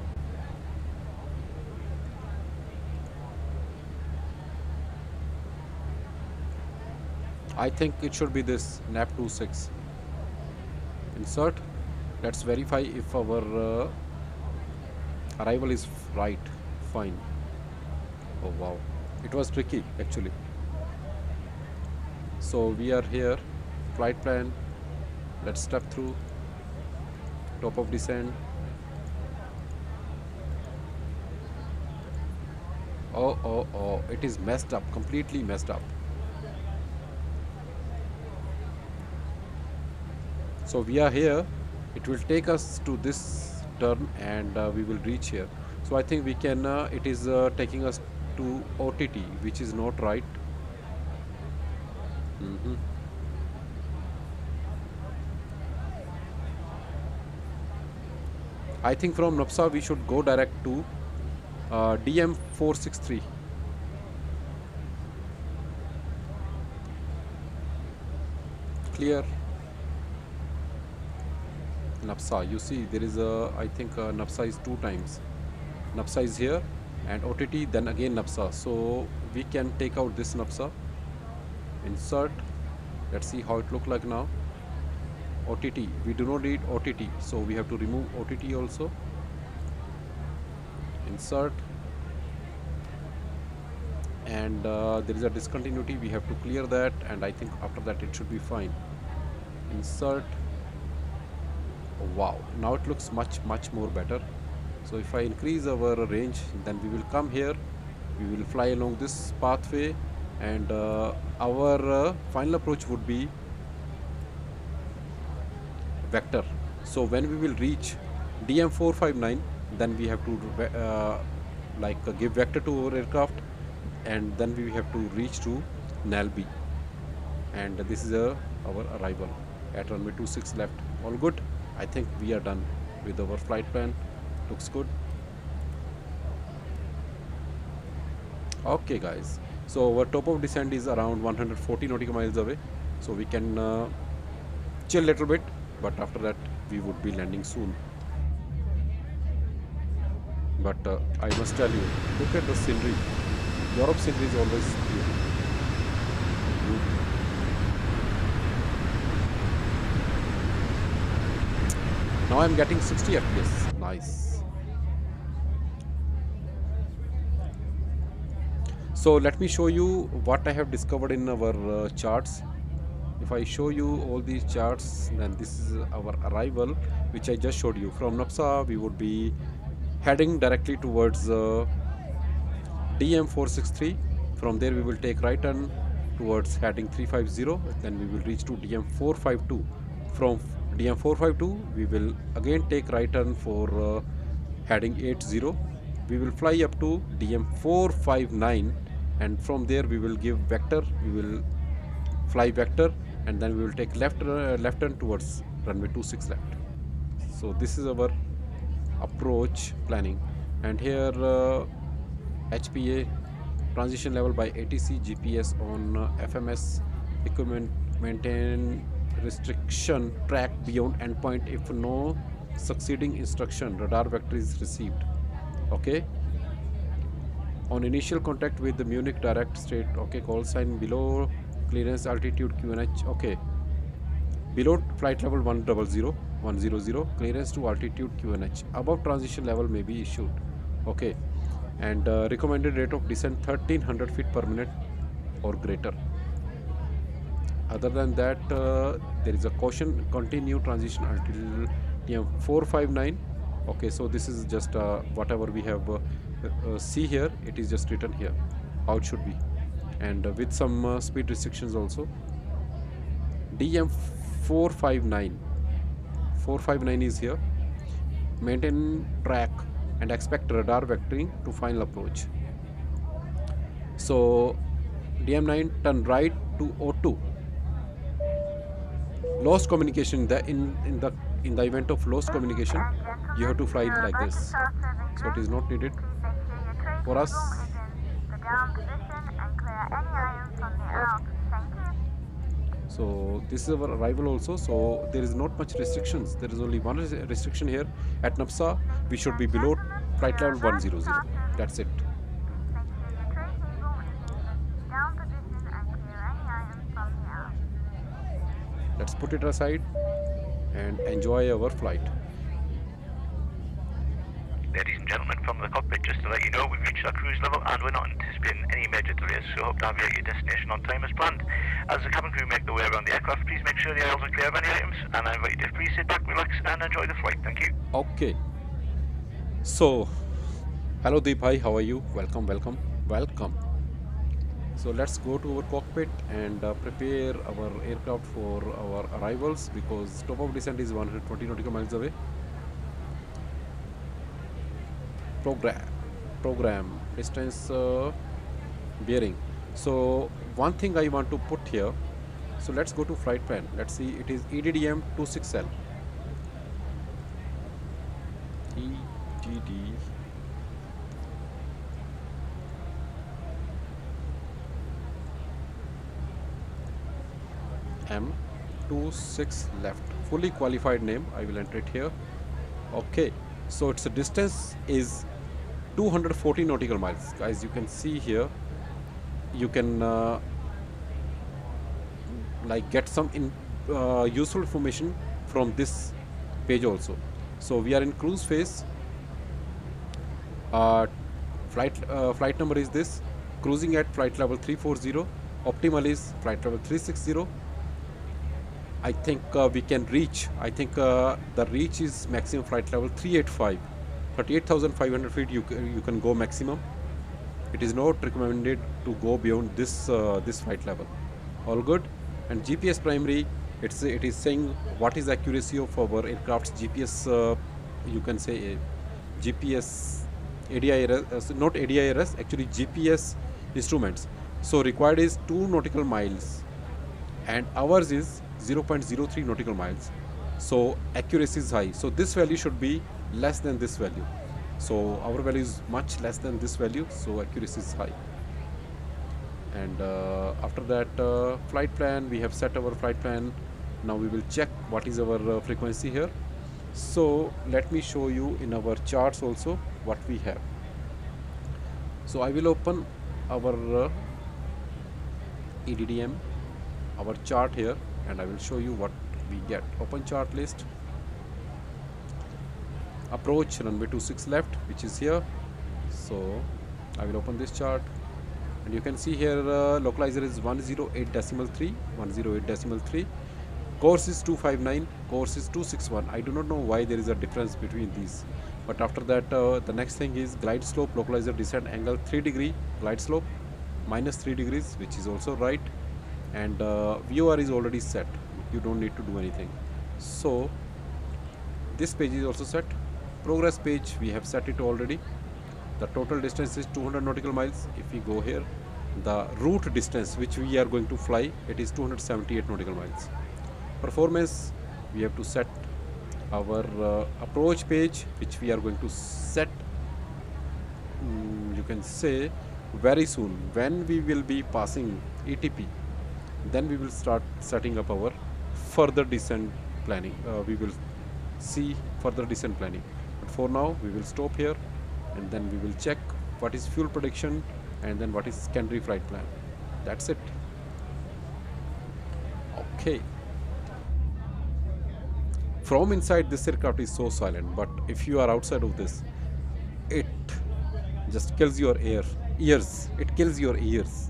I think it should be this NAP26. Insert. Let's verify if our arrival is right. Fine. Oh wow, it was tricky actually. So we are here. Flight plan. Let's step through. Top of descent. Oh, it is messed up, completely messed up. So we are here. It will take us to this turn, and we will reach here. So I think we can, it is taking us to OTT, which is not right. I think from NAPSA we should go direct to DM463. Clear. NAPSA, you see there is a, I think NAPSA is 2 times. NAPSA is here, and OTT, then again NAPSA. So we can take out this NAPSA. Insert. Let's see how it look like now. OTT, we do not need OTT, so we have to remove OTT also. Insert. And there is a discontinuity, we have to clear that, and I think after that it should be fine. Insert. Oh, wow, now it looks much more better. So if I increase our range, then we will come here, we will fly along this pathway, and our final approach would be vector. So when we will reach DM459, then we have to give vector to our aircraft, and then we have to reach to NALB, and this is our arrival. at runway 26 left. All good. I think we are done with our flight plan. Looks good. Okay guys, so our top of descent is around 140 nautical miles away, so we can chill a little bit, but after that we would be landing soon. But I must tell you, look at the scenery. Europe scenery is always beautiful. Now I'm getting 60 FPS. Nice. So let me show you what I have discovered in our charts. If I show you all these charts, then this is our arrival, which I just showed you. From NAPSA, we would be heading directly towards DM463. From there, we will take right turn towards heading 350. Then we will reach to DM452. From DM452, we will again take right turn for heading 80. We will fly up to DM459, and from there we will give vector. We will fly vector, and then we will take left turn towards runway 26 left. So this is our approach planning, and here HPA transition level by ATC, GPS on FMS, equipment maintain restriction, track beyond endpoint if no succeeding instruction, radar vector is received. Okay, on initial contact with the Munich direct straight. Okay, call sign below clearance altitude QNH. Okay, below flight level 100, clearance to altitude QNH, above transition level may be issued. Okay, and recommended rate of descent 1300 feet per minute or greater. Other than that, there is a caution, continue transition until TM459. Okay, so this is just whatever we have see here, it is just written here how it should be, and with some speed restrictions also. DM459 is here. Maintain track and expect radar vectoring to final approach. So DM9, turn right to O2. Lost communication, in the event of lost communication, you have to fly it like this. So it is not needed for us. So this is our arrival also. So there is not much restrictions. There is only one restriction here. At NAPSA, we should be below flight level 100. That's it. Let's put it aside and enjoy our flight. Ladies and gentlemen, from the cockpit, just to let you know, we've reached our cruise level and we're not anticipating any major delays, so hope to have you at your destination on time as planned. As the cabin crew make their way around the aircraft, please make sure the aisles are clear of any items, and I invite you to please sit back, relax and enjoy the flight. Thank you. Okay. So, hello Deep Bhai, how are you? Welcome. So let's go to our cockpit and prepare our aircraft for our arrivals, because top of descent is 120 nautical miles away. Program distance bearing. So one thing I want to put here, so let's go to flight plan. Let's see, it is EDDM 26L. M26 left, fully qualified name. I will enter it here. Okay, so its distance is 240 nautical miles, guys. You can see here, you can like get some useful information from this page also. So we are in cruise phase. Flight number is this, cruising at flight level 340, optimal is flight level 360. I think we can reach, I think the reach is maximum flight level 385, 38,500 feet you can go maximum. It is not recommended to go beyond this this flight level. All good. And GPS primary, it is saying what is the accuracy of our aircraft's GPS, you can say GPS ADIRS, not ADIRS, actually GPS instruments. So required is 2 nautical miles and ours is 0.03 nautical miles. So accuracy is high. So this value should be less than this value. So our value is much less than this value. So accuracy is high. And after that flight plan, we have set our flight plan. Now we will check what is our frequency here. So let me show you in our charts also what we have. So I will open our EDDM, our chart here, and I will show you what we get. Open chart list, approach runway 26 left, which is here. So I will open this chart, and you can see here localizer is 108.3, 108.3. Course is 259, course is 261. I do not know why there is a difference between these. But after that, the next thing is glide slope, localizer descent angle 3 degree, glide slope minus 3 degrees, which is also right. And VOR is already set. You don't need to do anything. So this page is also set. Progress page, we have set it already. The total distance is 200 nautical miles. If we go here, the route distance which we are going to fly, it is 278 nautical miles. Performance, we have to set our approach page, which we are going to set, you can say, very soon. When we will be passing ETP, then we will start setting up our further descent planning. We will see further descent planning, but for now we will stop here, and then we will check what is fuel prediction and then what is secondary flight plan. That's it. Okay. From inside, this aircraft is so silent, but if you are outside of this, it just kills your ears. It kills your ears.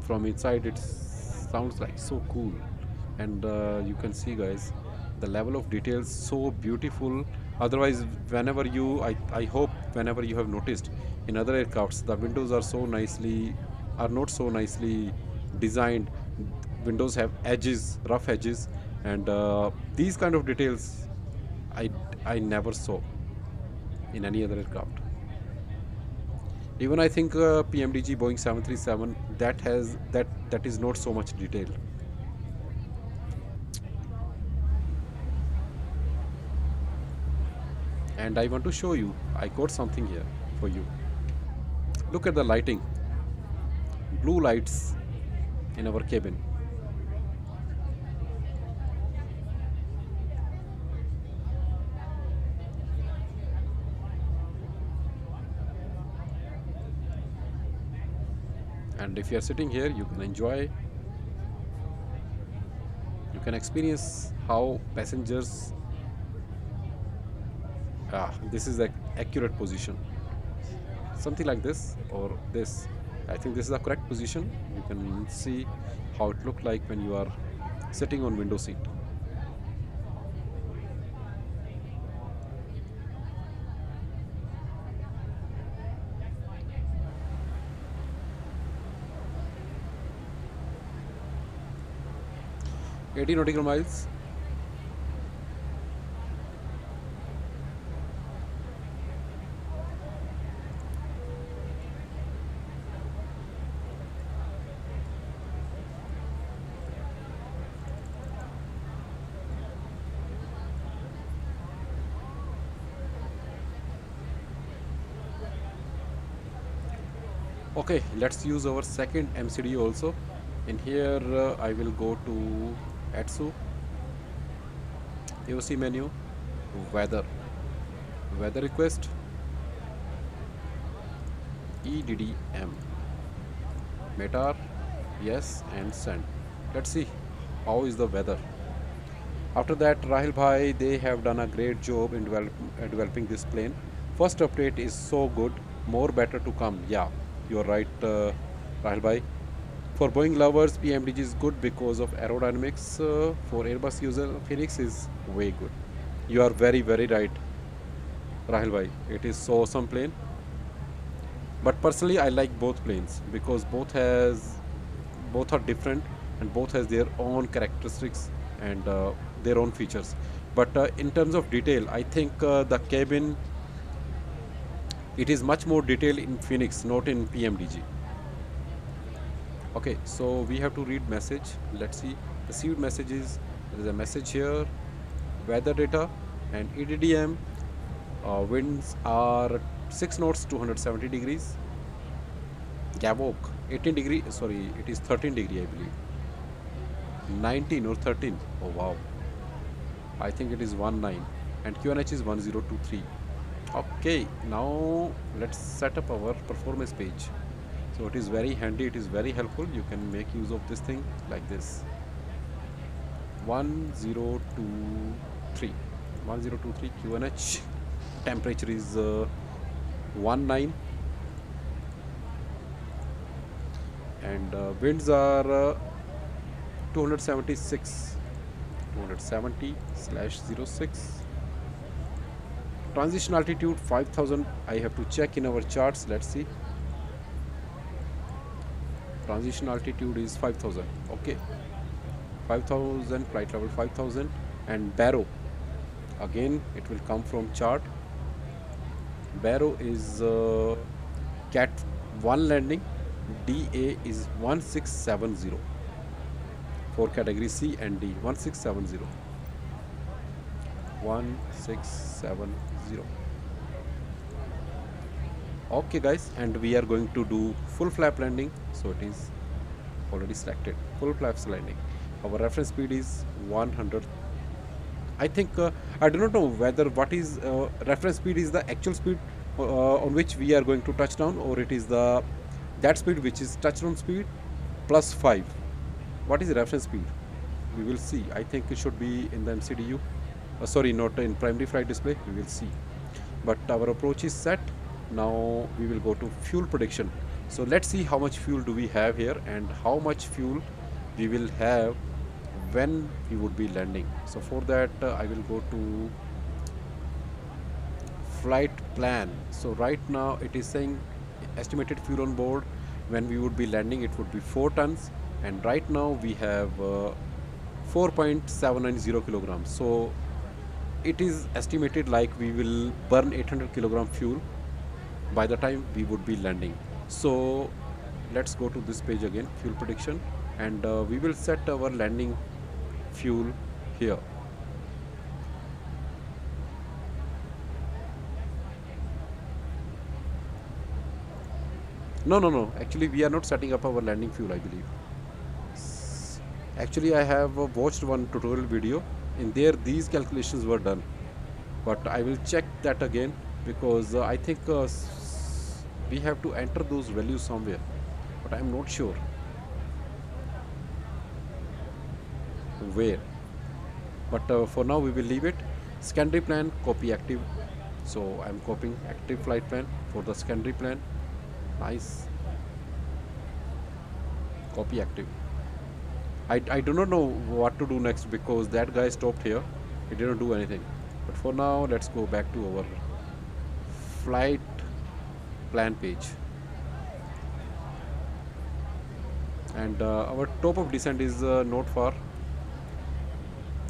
From inside, it sounds like so cool, and you can see, guys, the level of details so beautiful. Otherwise, whenever you, I hope whenever you have noticed in other aircrafts, the windows are not so nicely designed. Windows have edges, rough edges, and these kind of details I never saw in any other aircraft. Even I think PMDG Boeing 737, that is not so much detailed. And I want to show you, I got something here for you. Look at the lighting, blue lights in our cabin. And if you are sitting here, you can enjoy, you can experience how passengers, this is the accurate position, something like this or this. I think this is the correct position. You can see how it looked like when you are sitting on window seat. $80 nautical miles. Okay, let's use our second MCD also. In here, I will go to ETSU, AOC menu, weather request, EDDM, METAR, yes, and send. Let's see how is the weather. After that, Rahil Bhai, they have done a great job in developing this plane. First update is so good, more better to come. Yeah, you're right, Rahil Bhai. For Boeing lovers, PMDG is good because of aerodynamics. For Airbus user, Phoenix is way good. You are very, very right, Rahil Bhai. It is so awesome plane. But personally, I like both planes because both are different and both has their own characteristics and their own features. But in terms of detail, I think the cabin It is much more detailed in Phoenix, not in PMDG. Okay, so we have to read message. Let's see. Received messages. There is a message here. Weather data and EDDM. Winds are 6 knots, 270 degrees. Gavok 18 degree. Sorry, it is 13 degree, I believe. 19 or 13. Oh wow. I think it is 19 and QNH is 1023. Okay, now let's set up our performance page. So it is very handy, it is very helpful. You can make use of this thing like this. 1023 1023 QNH. Temperature is 19 and winds are 276 270/06. Transition altitude 5000. I have to check in our charts. Let's see. Transition altitude is 5000. Okay, 5000, flight level 5000. And barrow, again it will come from chart. Barrow is cat 1 landing. DA is 1670 for category C and D. 1670 1670. Okay guys, and we are going to do full flap landing. So it is already selected, full flaps landing. Our reference speed is 100. I think I do not know whether what is reference speed is the actual speed on which we are going to touch down, or it is the that speed which is touchdown speed plus 5. What is the reference speed? We will see. I think it should be in the MCDU. Sorry, not in primary flight display. We will see. But our approach is set. Now we will go to fuel prediction. So let's see how much fuel do we have here and how much fuel we will have when we would be landing. So for that I will go to flight plan. So right now it is saying estimated fuel on board when we would be landing, it would be 4 tons, and right now we have 4.790 kilograms. So it is estimated like we will burn 800 kilogram fuel by the time we would be landing. So let's go to this page again, fuel prediction, and we will set our landing fuel here. No. Actually, we are not setting up our landing fuel, I believe. Actually, I have watched one tutorial video. In there, these calculations were done. But I will check that again because I think we have to enter those values somewhere. But I am not sure where. But for now, we will leave it. Secondary plan, copy active. So I'm copying active flight plan for the secondary plan. Nice. Copy active. I do not know what to do next because that guy stopped here. He didn't do anything. But for now, let's go back to our flight plan page. And our top of descent is not far.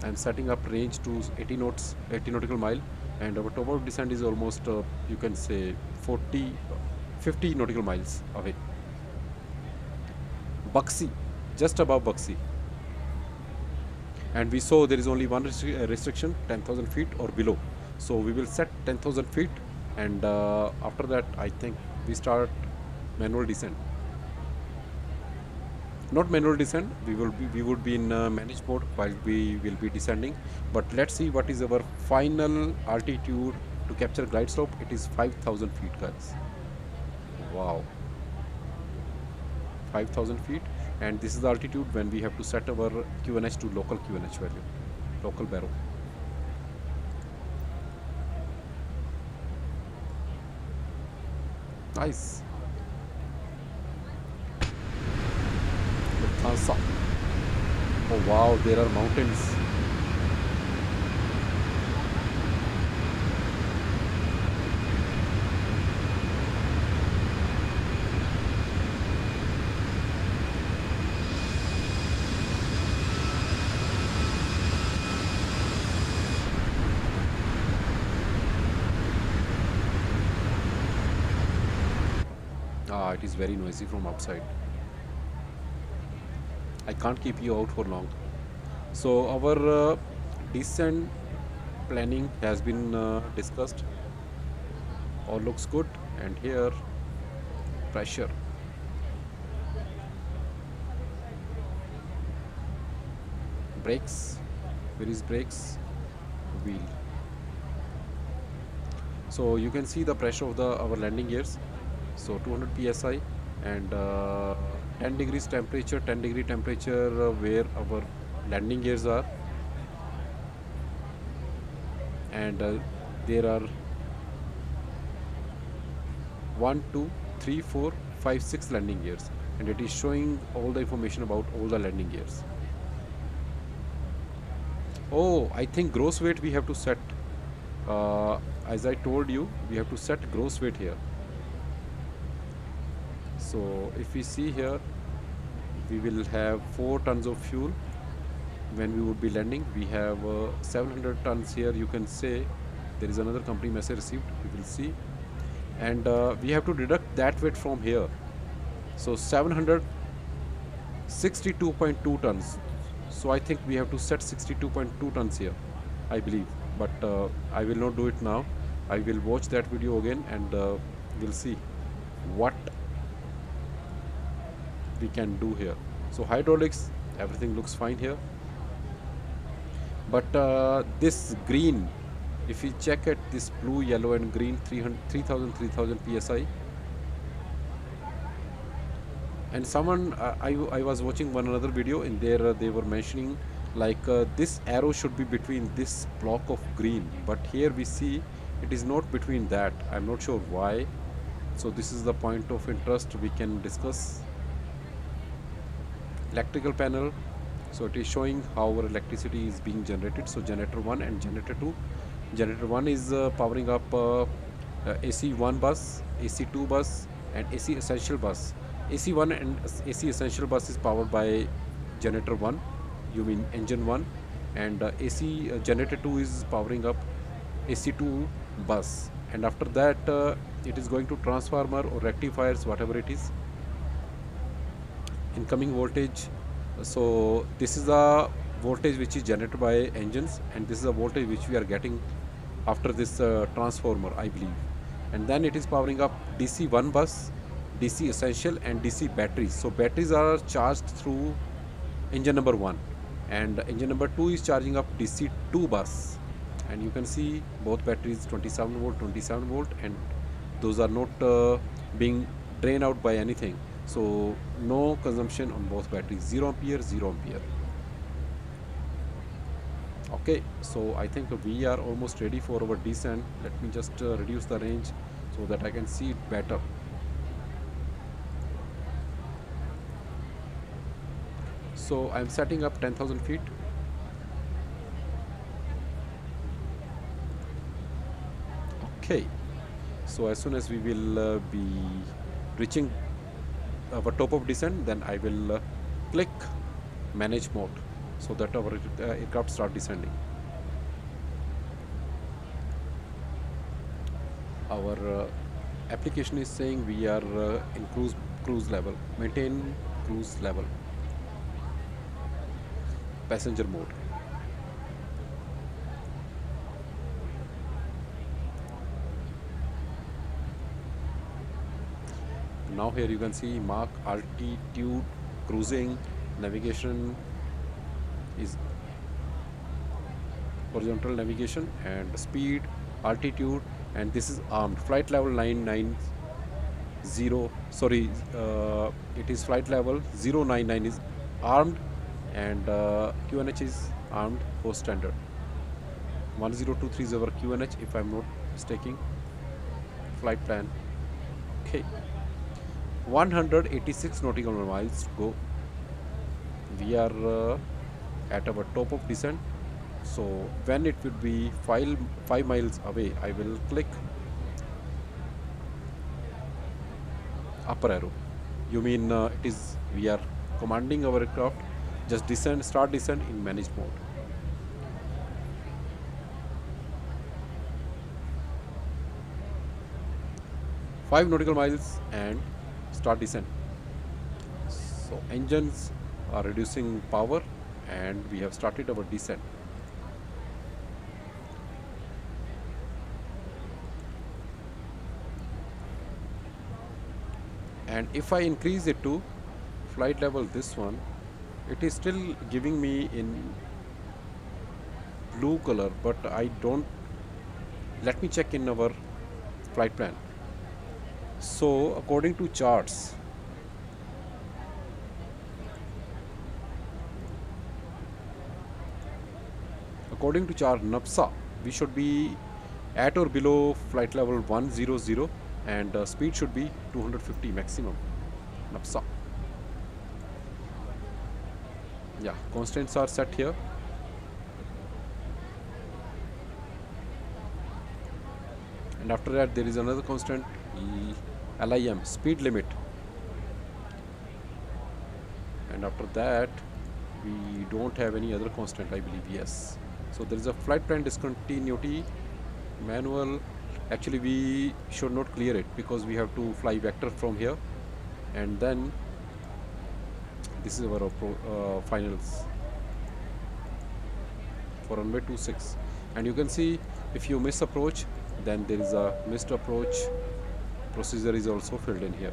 I'm setting up range to 80 knots, 80 nautical mile, and our top of descent is almost you can say 50 nautical miles away. BAGSI, just above BAGSI, and we saw there is only one restriction, 10,000 feet or below. So we will set 10,000 feet, and after that I think we start manual descent. Not manual descent, we would be in managed mode while we will be descending. But let's see what is our final altitude to capture glide slope. It is 5,000 feet, guys. Wow, 5,000 feet, and this is the altitude when we have to set our QNH to local QNH value, local barrow. Nice. Lufthansa. Oh wow, there are mountains. It is very noisy from outside. I can't keep you out for long. So our descent planning has been discussed. All looks good. And here, pressure, brakes. Where is brakes? Wheel. So you can see the pressure of the our landing gears. So 200 psi and 10 degrees temperature, 10-degree temperature where our landing gears are, and there are 1 2 3 4 5 6 landing gears, and it is showing all the information about all the landing gears. Oh, I think gross weight we have to set. As I told you, we have to set gross weight here. So if we see here, we will have 4 tons of fuel when we would be landing. We have 700 tons here. You can say there is another company message received. We will see, and we have to deduct that weight from here. So 762.2 tons. So I think we have to set 62.2 tons here, I believe, but I will not do it now. I will watch that video again, and we'll see what we can do here. So hydraulics, everything looks fine here, but this green, if we check at this blue, yellow and green, 3000 psi, and someone I was watching one another video, in there they were mentioning like this arrow should be between this block of green, but here we see it is not between that. I'm not sure why. So this is the point of interest we can discuss. Electrical panel, so it is showing how our electricity is being generated. So generator 1 and generator 2. Generator 1 is powering up AC1 bus, AC2 bus and AC essential bus. AC1 and AC essential bus is powered by generator 1, you mean engine 1, and AC generator 2 is powering up AC2 bus, and after that it is going to transformer or rectifiers, whatever it is. Incoming voltage, so this is the voltage which is generated by engines, and this is the voltage which we are getting after this transformer, I believe. And then it is powering up DC1 bus, DC essential and DC batteries. So batteries are charged through engine number 1, and engine number 2 is charging up DC2 bus, and you can see both batteries 27 volt, and those are not being drained out by anything. So no consumption on both batteries, 0 ampere, 0 ampere. Okay, so I think we are almost ready for our descent. Let me just reduce the range so that I can see it better. So I'm setting up 10,000 feet. Okay, so as soon as we will be reaching our top of descent, then I will click manage mode so that our aircraft start descending. Our application is saying we are in cruise level, maintain cruise level, passenger mode. Now here you can see mark altitude, cruising, navigation is horizontal navigation, and speed, altitude, and this is armed. Flight level 990, sorry, it is flight level 099 is armed, and QNH is armed for standard. 1023 is our QNH if I'm not mistaken. Flight plan. Okay. 186 nautical miles to go. We are at our top of descent. So when it will be 5 miles away, I will click upper arrow. You mean it is we are commanding our aircraft, just descend, start descent in managed mode. Five nautical miles and start descent. So engines are reducing power and we have started our descent. And if I increase it to flight level, this one, it is still giving me in blue color, but I don't. Let me check in our flight plan. So according to charts, according to chart NAPSA, we should be at or below flight level 100, and speed should be 250 maximum. NAPSA. Yeah, constants are set here. And after that, there is another constant, LIM, speed limit. And after that, we don't have any other constant, I believe. Yes. So there is a flight plan discontinuity manual. Actually, we should not clear it because we have to fly vector from here, and then this is our finals for runway 26. And you can see if you miss approach, then there is a missed approach procedure is also filled in here.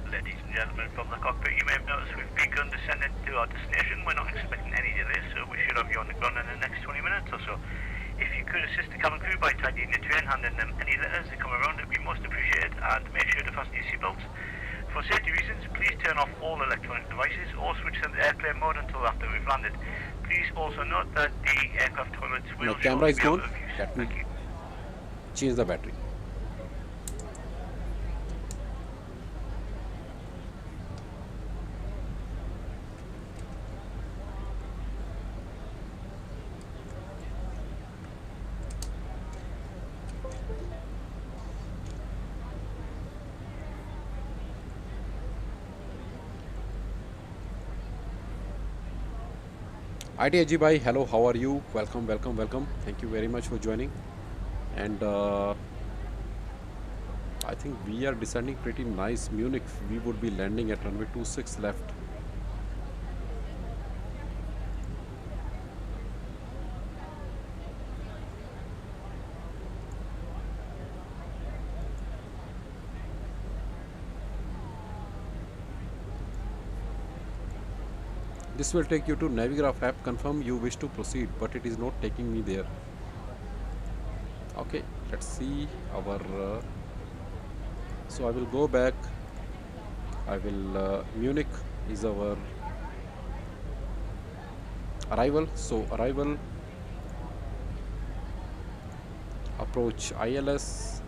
Ladies and gentlemen, from the cockpit, you may have noticed we've begun descending to our destination. We're not expecting any delays, so we should have you on the ground in the next 20 minutes or so. If you could assist the cabin crew by tidying the train, handing them any letters that come around, it would be most appreciated, and make sure to fasten your seatbelts. For safety reasons, please turn off all electronic devices or switch them to airplane mode until after we've landed. Please also note that the aircraft toilets will camera is be out gone. of use. Let me Thank you. change the battery. ITHG bhai, hello, how are you? Welcome, welcome, welcome. Thank you very much for joining. And I think we are descending pretty nice. Munich, we would be landing at runway 26 left. This will take you to Navigraph app. Confirm you wish to proceed, but it is not taking me there. Okay, let's see our. So I will go back. I will. Munich is our arrival. So arrival. Approach ILS.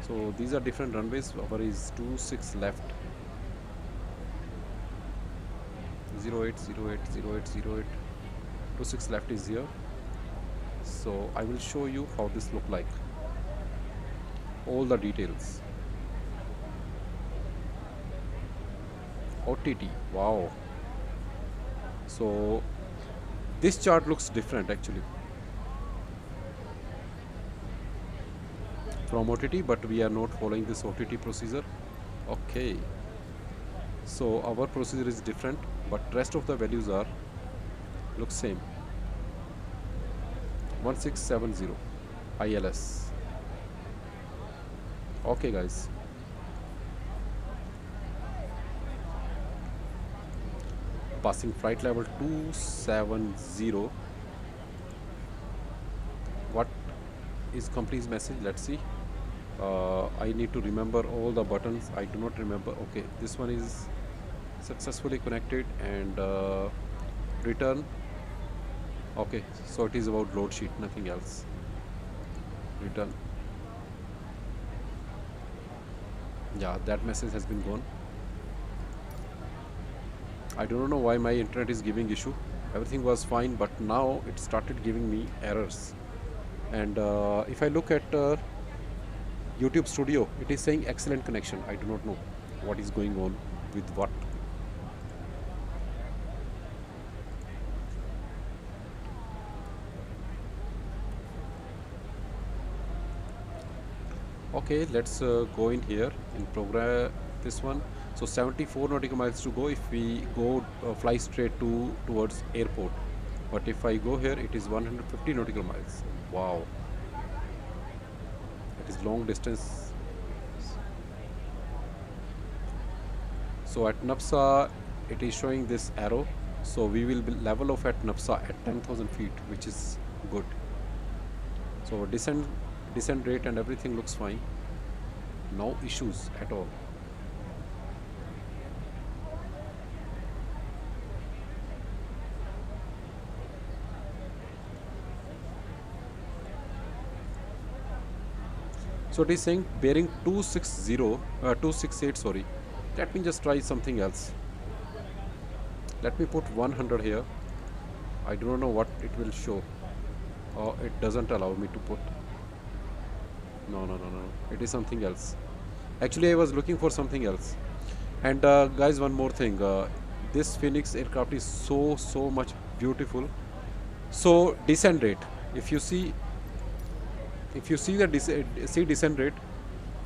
So these are different runways. Our is 26 left. 08, 08, 08, 08. 26 left is here. So I will show you how this look like. All the details. OTT. Wow. So this chart looks different actually from OTT, but we are not following this OTT procedure. Okay. So our procedure is different, but rest of the values are look same. 1670 ILS. Okay guys, passing flight level 270. What is company's message? Let's see. I need to remember all the buttons. I do not remember. Okay, this one is successfully connected, and return. Okay, so it is about load sheet, nothing else. Return. Yeah, that message has been gone. I don't know why my internet is giving issue. Everything was fine, but now it started giving me errors. And if I look at YouTube Studio, it is saying excellent connection. I do not know what is going on with what. Okay, let's go in here in program. this one. So 74 nautical miles to go if we go fly straight towards airport. But if I go here, it is 150 nautical miles. Wow, it is long distance. So at NAPSA, it is showing this arrow. So we will be level off at NAPSA at 10,000 feet, which is good. So descent rate and everything looks fine. No issues at all. So it is saying bearing 268, sorry. Let me just try something else. Let me put 100 here. I do not know what it will show. Oh, it doesn't allow me to put. No. It is something else. Actually, I was looking for something else. And guys, one more thing. This Phoenix aircraft is so much beautiful. So descent rate. If you see the descent rate,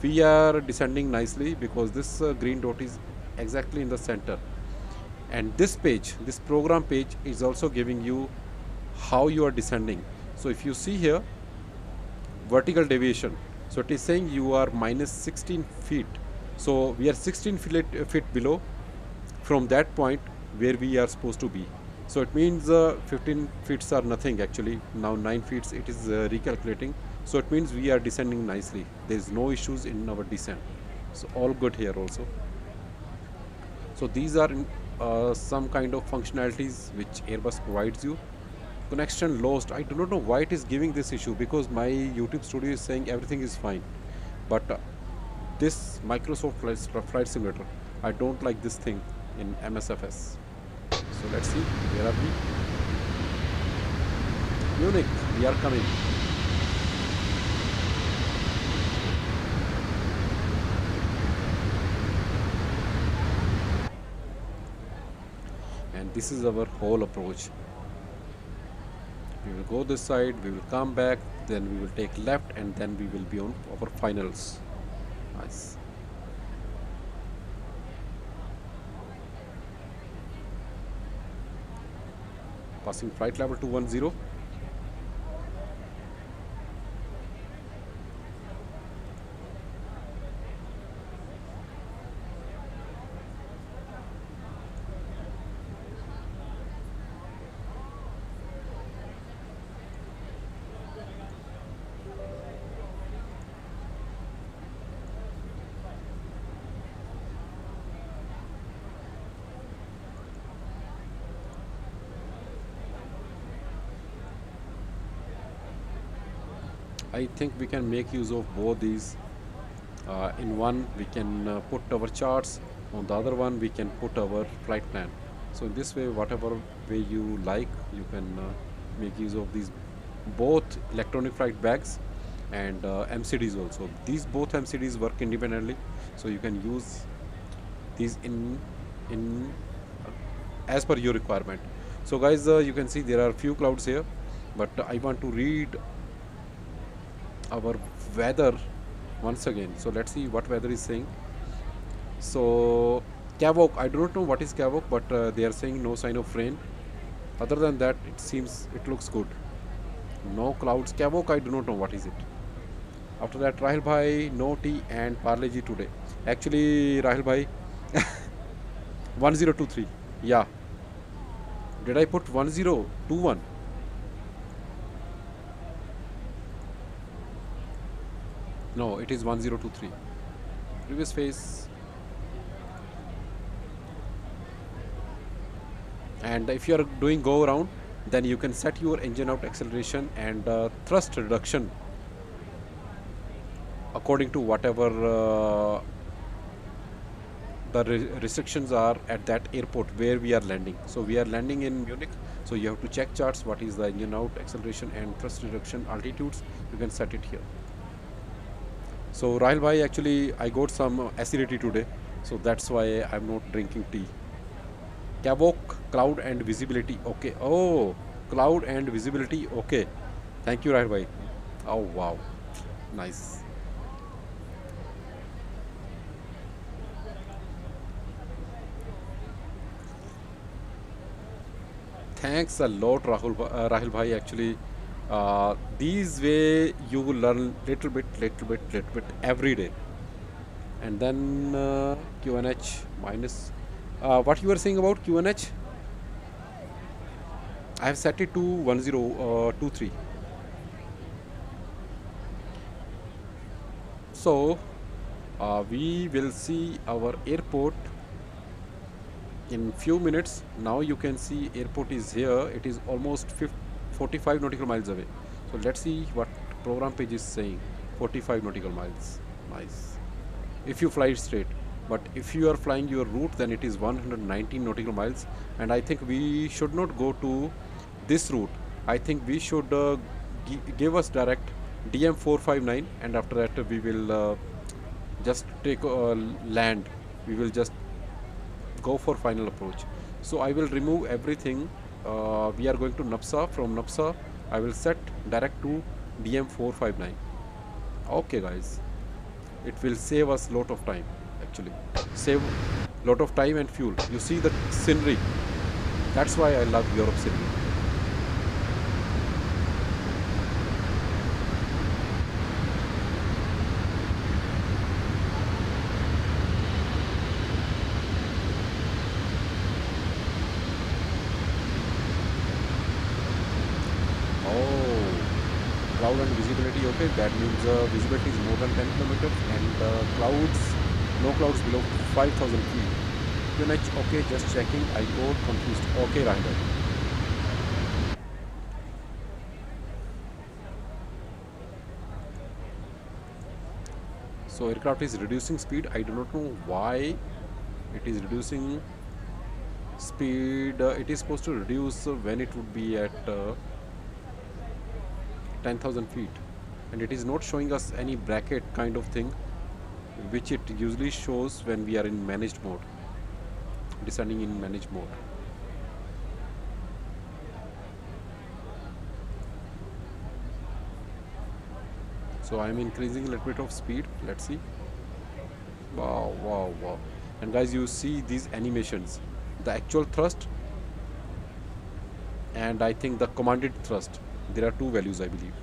we are descending nicely because this green dot is exactly in the center. And this page, this program page, is also giving you how you are descending. So if you see here, vertical deviation, so it is saying you are minus 16 feet. So we are 16 feet below from that point where we are supposed to be. So it means 15 feet are nothing actually. Now 9 feet it is recalculating. So it means we are descending nicely. There is no issues in our descent. So all good here also. So these are some kind of functionalities which Airbus provides you. Connection lost. I do not know why it is giving this issue, because my YouTube studio is saying everything is fine. But this Microsoft Flight Simulator, I don't like this thing in MSFS. So let's see, where are we? Munich, we are coming. And this is our whole approach. We will go this side, we will come back, then we will take left, and then we will be on our finals. Nice. Passing flight level 210. I think we can make use of both these. In one we can put our charts, on the other one we can put our flight plan. So in this way, whatever way you like, you can make use of these both electronic flight bags and MCDs also. These both MCDs work independently, so you can use these in as per your requirement. So guys, you can see there are few clouds here, but I want to read our weather once again. So let's see what weather is saying. So Kavok, I do not know what is Kavok, but they are saying no sign of rain. Other than that, it looks good. No clouds. Kavok, I do not know what is it. After that, Rahil Bhai, no tea and Parle Ji today. Actually, Rahil Bhai, 1023. Yeah. Did I put 1021? No, it is 1023. Previous phase. And if you are doing go around, then you can set your engine out acceleration and thrust reduction according to whatever the restrictions are at that airport where we are landing. So we are landing in Munich, so you have to check charts what is the engine out acceleration and thrust reduction altitudes. You can set it here. So Rahil Bhai, actually I got some acidity today, so that's why I'm not drinking tea. Kavok, cloud and visibility, okay. Oh, cloud and visibility, okay. Thank you, Rahil Bhai. Oh wow, nice. Thanks a lot, Rahul bhai. Actually, these way you will learn little bit every day. And then QNH minus. What you were saying about QNH? I have set it to 1023. So we will see our airport in few minutes. Now you can see airport is here. It is almost 45 nautical miles away. So let's see what program page is saying. 45 nautical miles. Nice. If you fly straight. But if you are flying your route, then it is 119 nautical miles. And I think we should not go to this route. I think we should give us direct DM459, and after that we will just take land. We will just go for final approach. So I will remove everything. We are going to NAPSA. From NAPSA I will set direct to DM459. Okay guys, it will save us lot of time. Actually save lot of time and fuel. You see the scenery. That's why I love Europe scenery. Oh, cloud and visibility. Okay, that means visibility is more than 10 kilometers, and clouds, no clouds below 5,000 feet. QNH, okay, just checking. I got confused. Okay, Rahul. So aircraft is reducing speed. I do not know why it is reducing speed. It is supposed to reduce when it would be at 10,000 feet, and it is not showing us any bracket kind of thing, which it usually shows when we are in managed mode, descending in managed mode. So I am increasing a little bit of speed. Let's see. Wow, wow, wow. And guys, you see these animations, the actual thrust, and I think the commanded thrust. There are two values, I believe.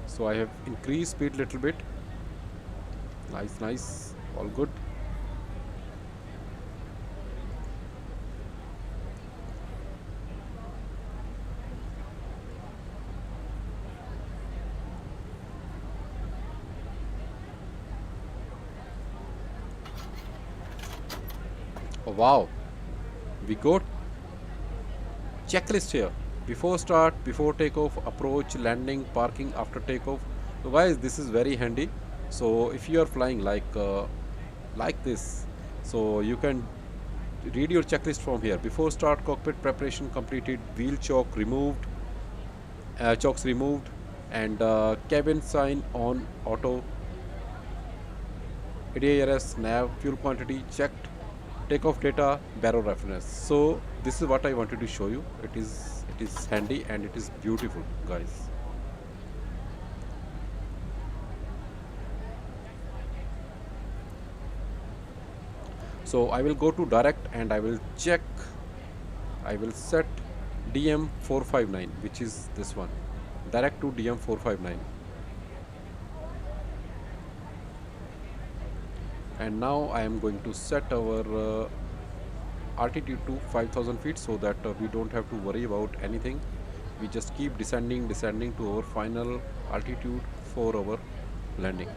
So I have increased speed little bit. Nice, nice, all good. Oh, wow, we got checklist here. Before start, before takeoff, approach, landing, parking after takeoff. So guys, this is very handy. So if you are flying like this, so you can read your checklist from here. Before start, cockpit preparation completed, wheel choke removed, chokes removed, and cabin sign on auto, ADARS, nav, fuel quantity checked, takeoff data, barrel reference. So this is what I wanted to show you. It is handy and it is beautiful, guys. So I will go to direct and I will check. I will set DM459, which is this one, direct to DM459. And now I am going to set our altitude to 5,000 feet, so that we don't have to worry about anything. We just keep descending to our final altitude for our landing.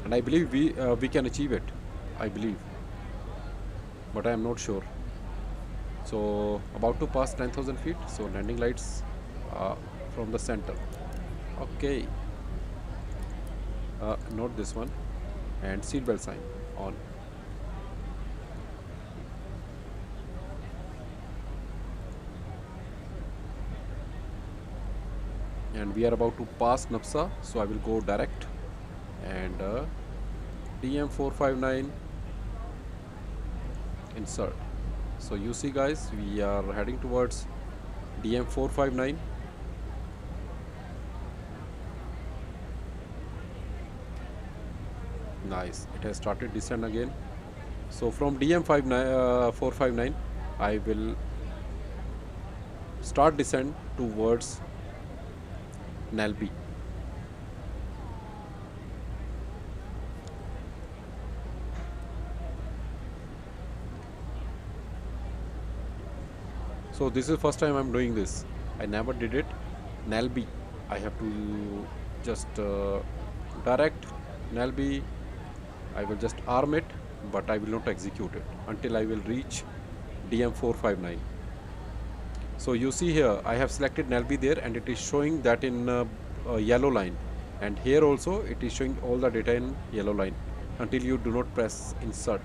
And I believe we can achieve it. I believe, but I am not sure. So about to pass 10,000 feet. So landing lights from the center. Okay, not this one. And seatbelt sign on. And we are about to pass NAPSA, so I will go direct and DM459 insert. So you see guys, we are heading towards DM459. Nice, it has started descent again. So from DM 459 I will start descent towards Nalbi. So this is first time I'm doing this. I never did it. Nalbi. I have to just direct Nalbi. I will just arm it, but I will not execute it until I will reach DM 459. So you see here, I have selected Nalbi there, and it is showing that in a yellow line. And here also, it is showing all the data in yellow line until you do not press insert.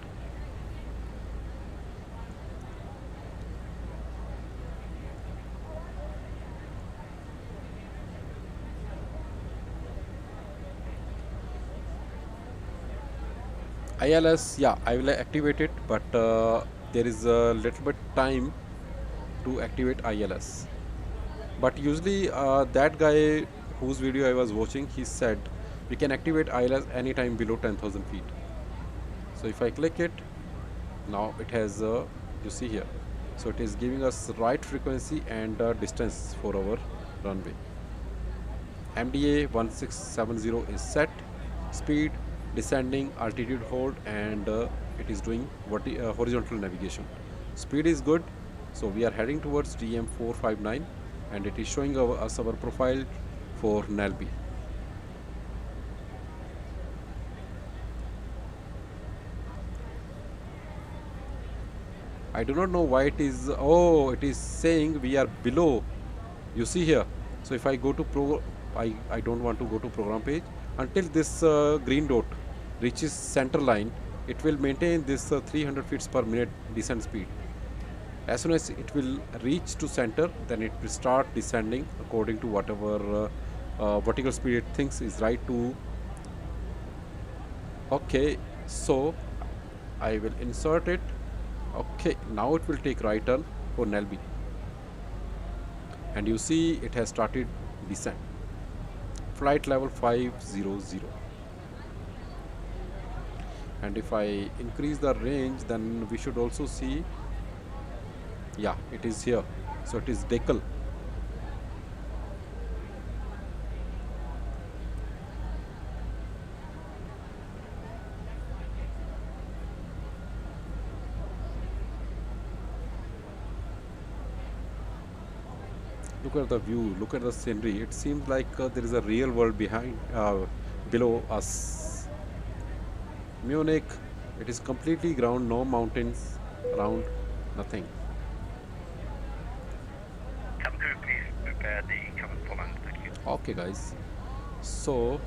ILS, yeah, I will activate it, but there is a little bit time to activate ILS. But usually, that guy whose video I was watching, he said we can activate ILS anytime below 10,000 feet. So if I click it, now it has, you see here, so it is giving us right frequency and distance for our runway. MDA 1670 is set, speed, descending, altitude hold, and it is doing horizontal navigation. Speed is good, so we are heading towards DM 459, and it is showing us our profile for Nalbi. I do not know why it is. Oh, it is saying we are below. You see here. So if I go to I don't want to go to program page until this green dot reaches center line. It will maintain this 300 feet per minute descent speed. As soon as it will reach to center, then it will start descending according to whatever vertical speed it thinks is right to. Okay, so I will insert it. Okay, now it will take right turn for Nelby, and you see it has started descent. Flight level 500, and if I increase the range, then we should also see, yeah, it is here, so it is decal. Look at the view, look at the scenery. It seems like there is a real world below us. Munich, it is completely ground, no mountains around, nothing. Cabin crew, please prepare the cabin for land. Thank you. Okay, guys. So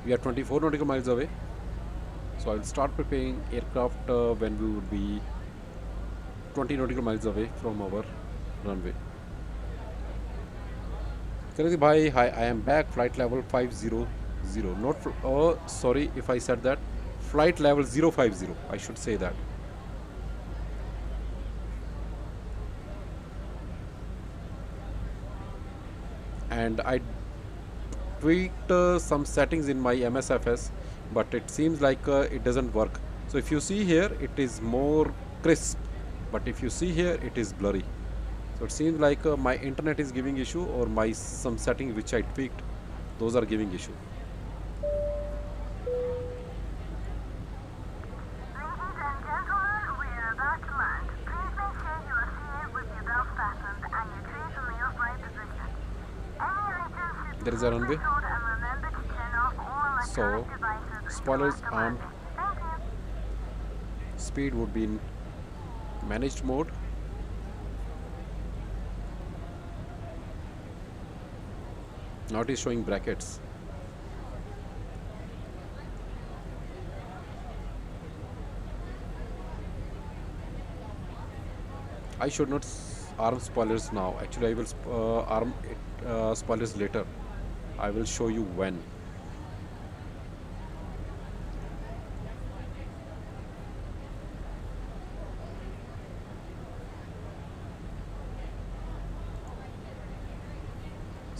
we are 24 nautical miles away. So I'll start preparing aircraft when we would be 20 nautical miles away from our runway. Crazy bhai, hi, I am back. Flight level 500. Not oh, sorry if I said that. Flight level 050. I should say that. And I tweaked some settings in my MSFS, but it seems like it doesn't work. So if you see here, it is more crisp, but if you see here, it is blurry. So it seems like my internet is giving issue, or my some settings which I tweaked, those are giving issue. There is a runway, so spoilers armed. Speed would be in managed mode. Now it is showing brackets. I should not arm spoilers now. Actually, I will arm it, spoilers later. I will show you when.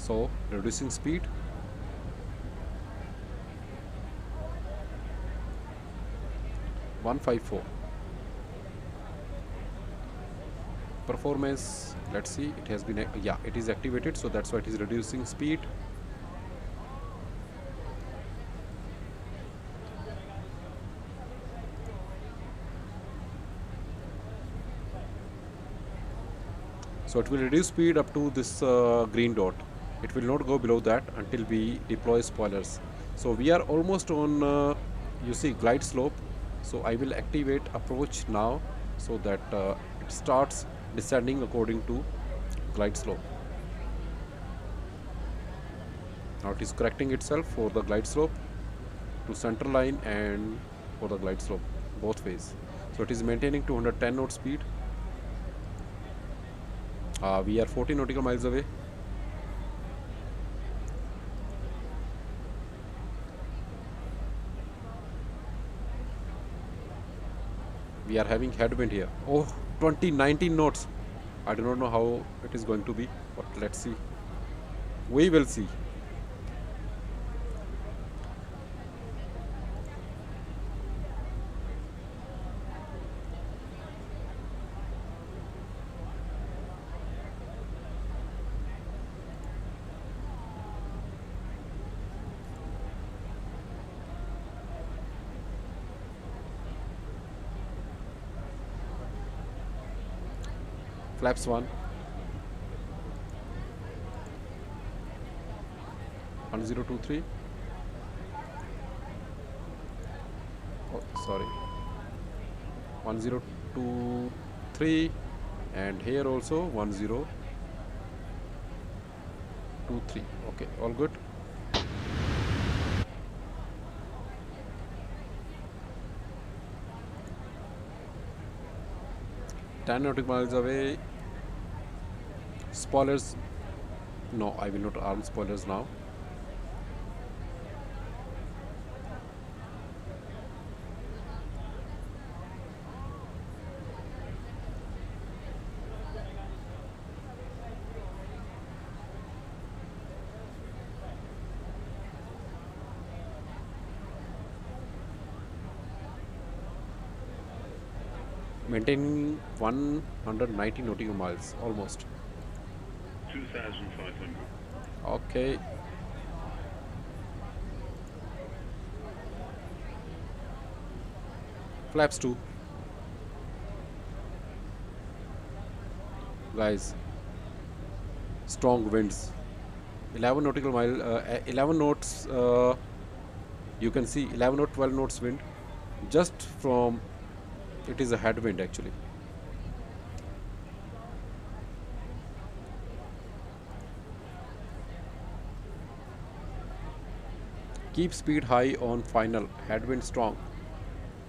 So reducing speed. (154). Performance, let's see, it has been, yeah, it is activated, so that's why it is reducing speed. So it will reduce speed up to this green dot. It will not go below that until we deploy spoilers. So we are almost on, you see, glide slope. So I will activate approach now so that it starts descending according to glide slope. Now it is correcting itself for the glide slope to center line and for the glide slope both ways. So it is maintaining 210 knot speed. We are 40 nautical miles away. We are having headwind here. Oh, 2019 knots. I do not know how it is going to be, but let's see. We will see. Flaps 1. 1023. Oh, sorry. 1023. And here also 1023. Okay, all good. Ten nautical miles away. Spoilers. No, I will not arm spoilers now. Maintaining 190 nautical miles, almost. 2,500. Okay. Flaps 2. Guys, strong winds. 11 nautical mile, 11 knots. You can see 11 or 12 knots wind. Just from, it is a headwind actually. Keep speed high on final. Headwind strong.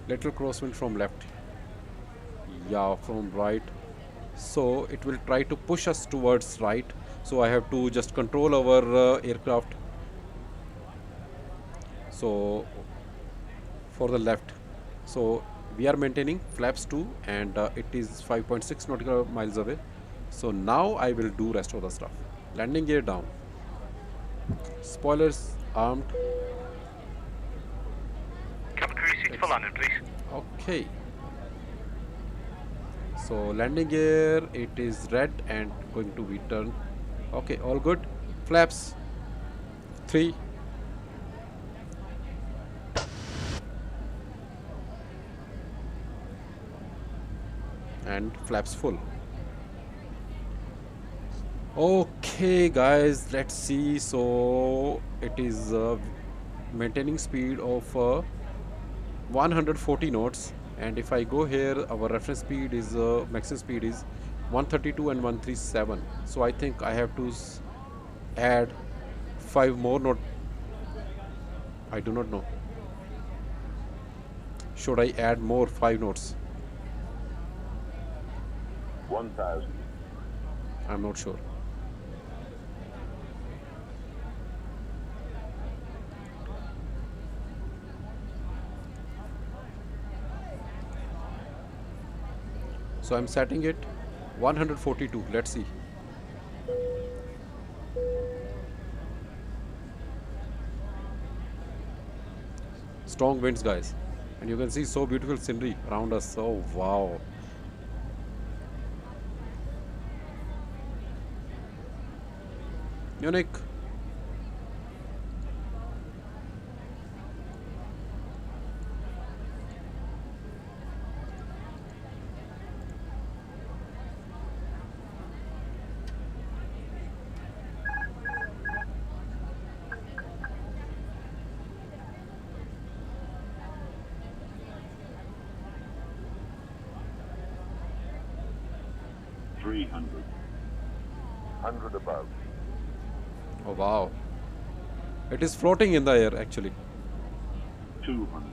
Little crosswind from left. Yeah, from right. So it will try to push us towards right. So I have to just control our aircraft. So for the left. So we are maintaining flaps 2 and it is 5.6 nautical miles away. So now I will do rest of the stuff. Landing gear down. Spoilers armed. Cabin crew seats for landing, please. Okay. So landing gear, it is red and going to be turned. Okay, all good. Flaps 3. And flaps full. Okay guys, let's see. So it is maintaining speed of 140 knots, and if I go here, our reference speed is maximum speed is 132 and 137. So I think I have to add 5 more knot. I do not know. Should I add more 5 knots? 1,000. I'm not sure. So I'm setting it 142. Let's see. strong winds, guys, and you can see so beautiful scenery around us. Oh wow. Munich. 300. 100 above. Oh wow. It is floating in the air actually. 200.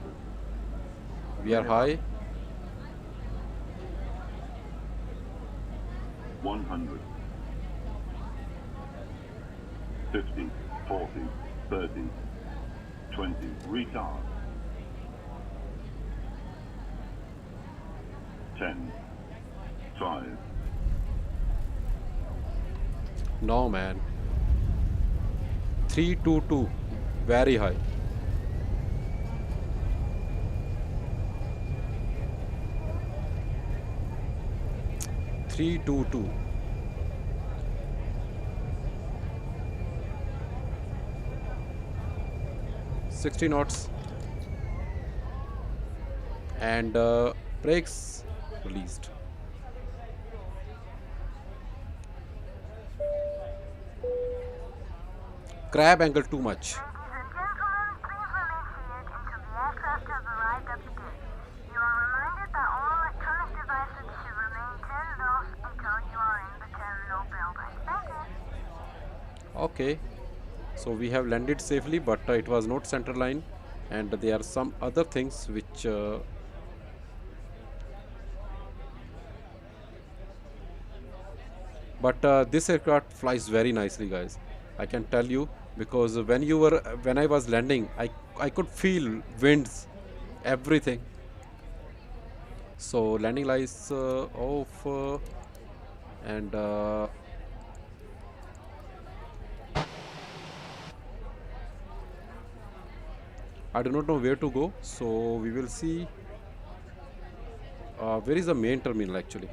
We are high. 100. 50, 40, 30, 20. Retard. 10, 5. No man. 322. Very high. 322. 60 knots. And brakes released. Crab angle too much. Ladies and gentlemen, please remain seated until the aircraft has arrived at the gate. You are reminded that all electronic devices should remain turned off until you are in the terminal building. Thank you. Okay. So we have landed safely, but it was not center line, and there are some other things which but this aircraft flies very nicely, guys. I can tell you, because when I was landing, I could feel winds, everything. So landing lights off, and I do not know where to go. So we will see where is the main terminal actually.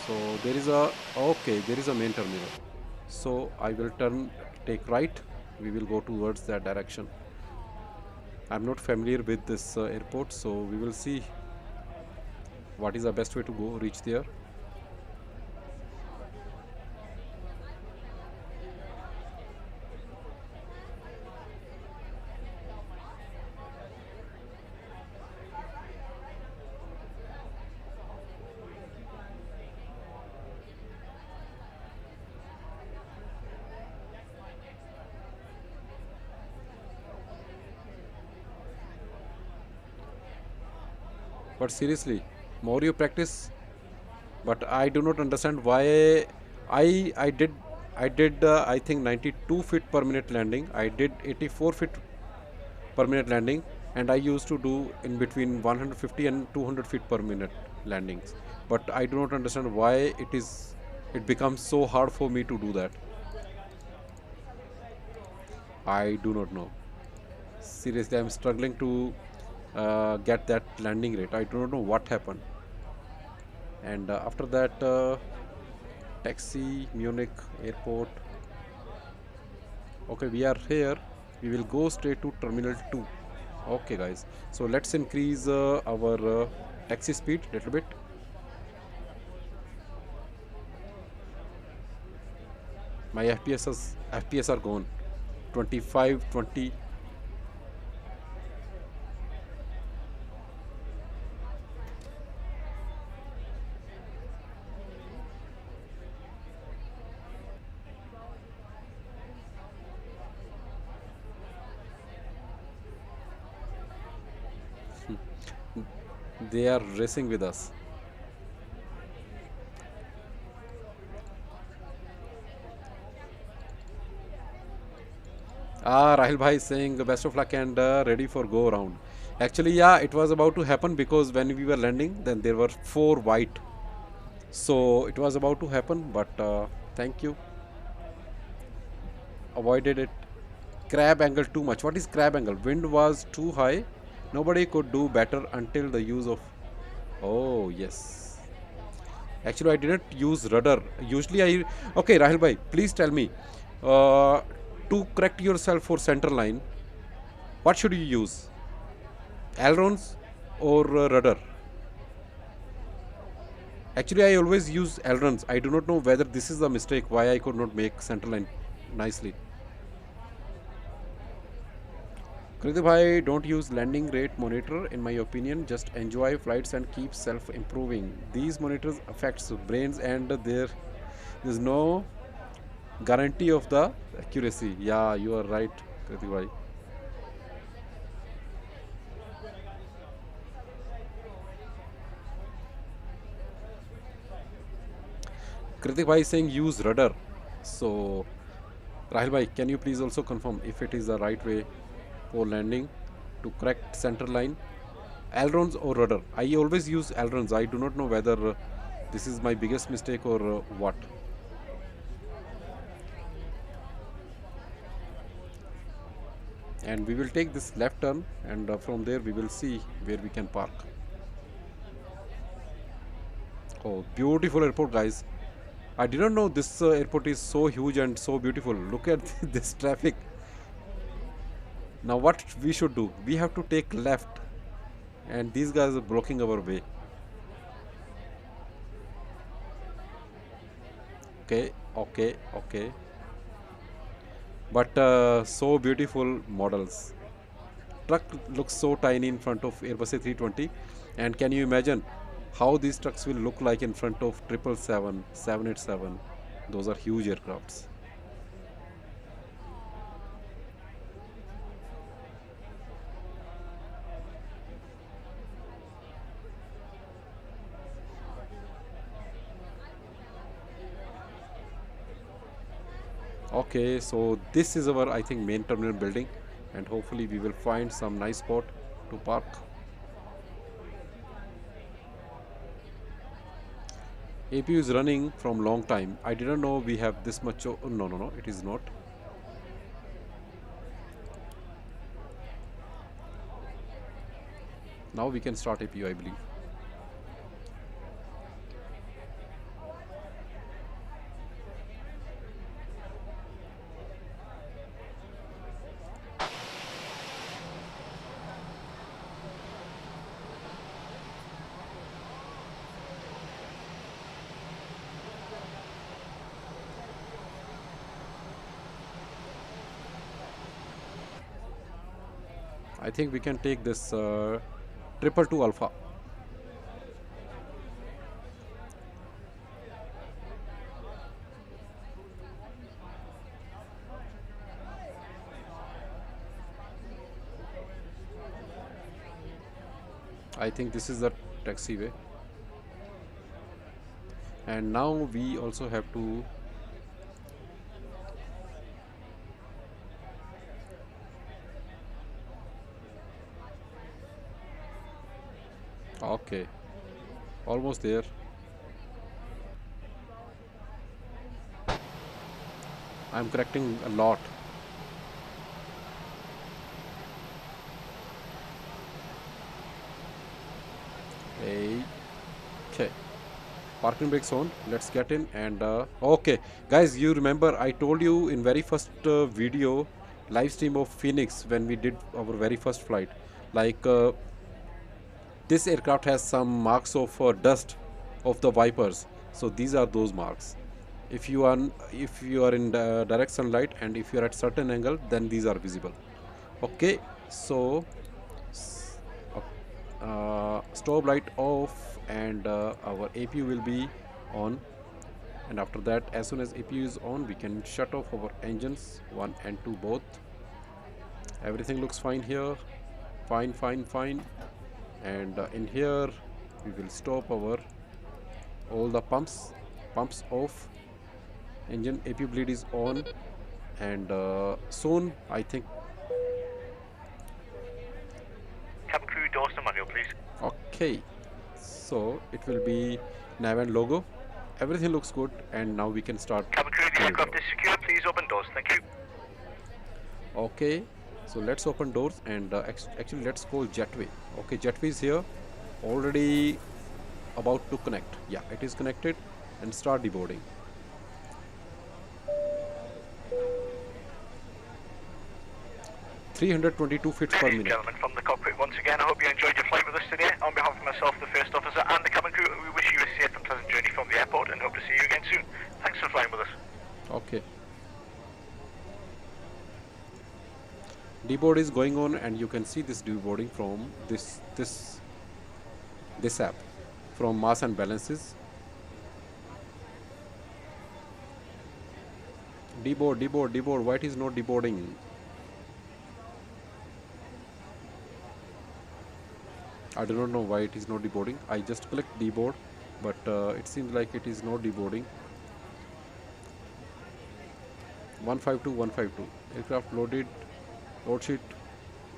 So there is a okay, there is a main terminal. So I will take right. We will go towards that direction. I'm not familiar with this airport, so we will see what is the best way to go reach there. But seriously, more you practice, but I do not understand why I did I think 92 feet per minute landing. I did 84 feet per minute landing, and I used to do in between 150 and 200 feet per minute landings. But I do not understand why it becomes so hard for me to do that. I do not know. Seriously, I'm struggling to get that landing rate. I do not know what happened. And after that, taxi Munich airport. Okay, we are here. We will go straight to terminal 2. Okay, guys. So let's increase our taxi speed a little bit. My FPS are gone. 25, 20. They are racing with us. Rahil bhai is saying best of luck and ready for go around. Actually, yeah, it was about to happen because when we were landing, then there were 4 white. So it was about to happen, but thank you. Avoided it. Crab angle too much. What is crab angle? Wind was too high. Nobody could do better until the use of. Oh yes. Actually, I didn't use rudder. Usually, I. Okay, Rahul bhai, please tell me. Uh, to correct yourself for center line, what should you use? Ailerons or rudder? Actually, I always use ailerons. I do not know whether this is the mistake. Why I could not make center line nicely. Kritik bhai, don't use landing rate monitor. In my opinion, just enjoy flights and keep self improving. These monitors affects brains and there's no guarantee of the accuracy. Yeah, you are right, Kritik bhai. Kritik bhai is saying use rudder. So, Rahil bhai, can you please also confirm if it is the right way for landing to correct center line? Ailerons or rudder? I always use ailerons. I do not know whether this is my biggest mistake or what. And we will take this left turn, and from there we will see where we can park. Oh, beautiful airport, guys. I didn't know this airport is so huge and so beautiful. Look at this traffic. Now what we should do? We have to take left, and these guys are blocking our way. Okay, okay, okay. But so beautiful models. Truck looks so tiny in front of Airbus A320, and can you imagine how these trucks will look like in front of 777, 787? Those are huge aircrafts. Okay, so this is our, I think, main terminal building, and hopefully we will find some nice spot to park. APU is running from long time. I didn't know we have this much. No, no, no, it is not. Now we can start APU, I believe. I think we can take this 222 Alpha. I think this is the taxiway. And now we also have to okay, almost there. I'm correcting a lot. Okay, parking brakes on. Let's get in. And okay, guys, you remember I told you in very first video live stream of Phoenix when we did our very first flight, like this aircraft has some marks of dust of the wipers. So these are those marks. If you are in direct sunlight and if you are at certain angle, then these are visible. Okay, so stop light off, and our APU will be on. And after that, as soon as APU is on, we can shut off our engines 1 and 2 both. Everything looks fine here. Fine, fine, fine. And in here we will stop our all the pumps off. Engine APU bleed is on, and soon I think. Cabin crew, doors to manual, please. Okay, so it will be nav and logo. Everything looks good, and now we can start. Cabin crew, the aircraft is secure. Please open doors. Thank you. Okay, so let's open doors and actually let's call jetway. Okay, jetway is here, already about to connect. Yeah, it is connected, and start deboarding. 322 feet per Ladies and minute. gentlemen, from the cockpit once again, I hope you enjoyed your flight with us today. On behalf of myself, the first officer, and the cabin crew, we wish you a safe and pleasant journey from the airport and hope to see you again soon. Thanks for flying with us. Okay. Deboard is going on, and you can see this deboarding from this app from mass and balances. Deboard. Why it is not deboarding? I do not know why it is not deboarding. I just clicked deboard, but it seems like it is not deboarding. 152 aircraft loaded. Load sheet.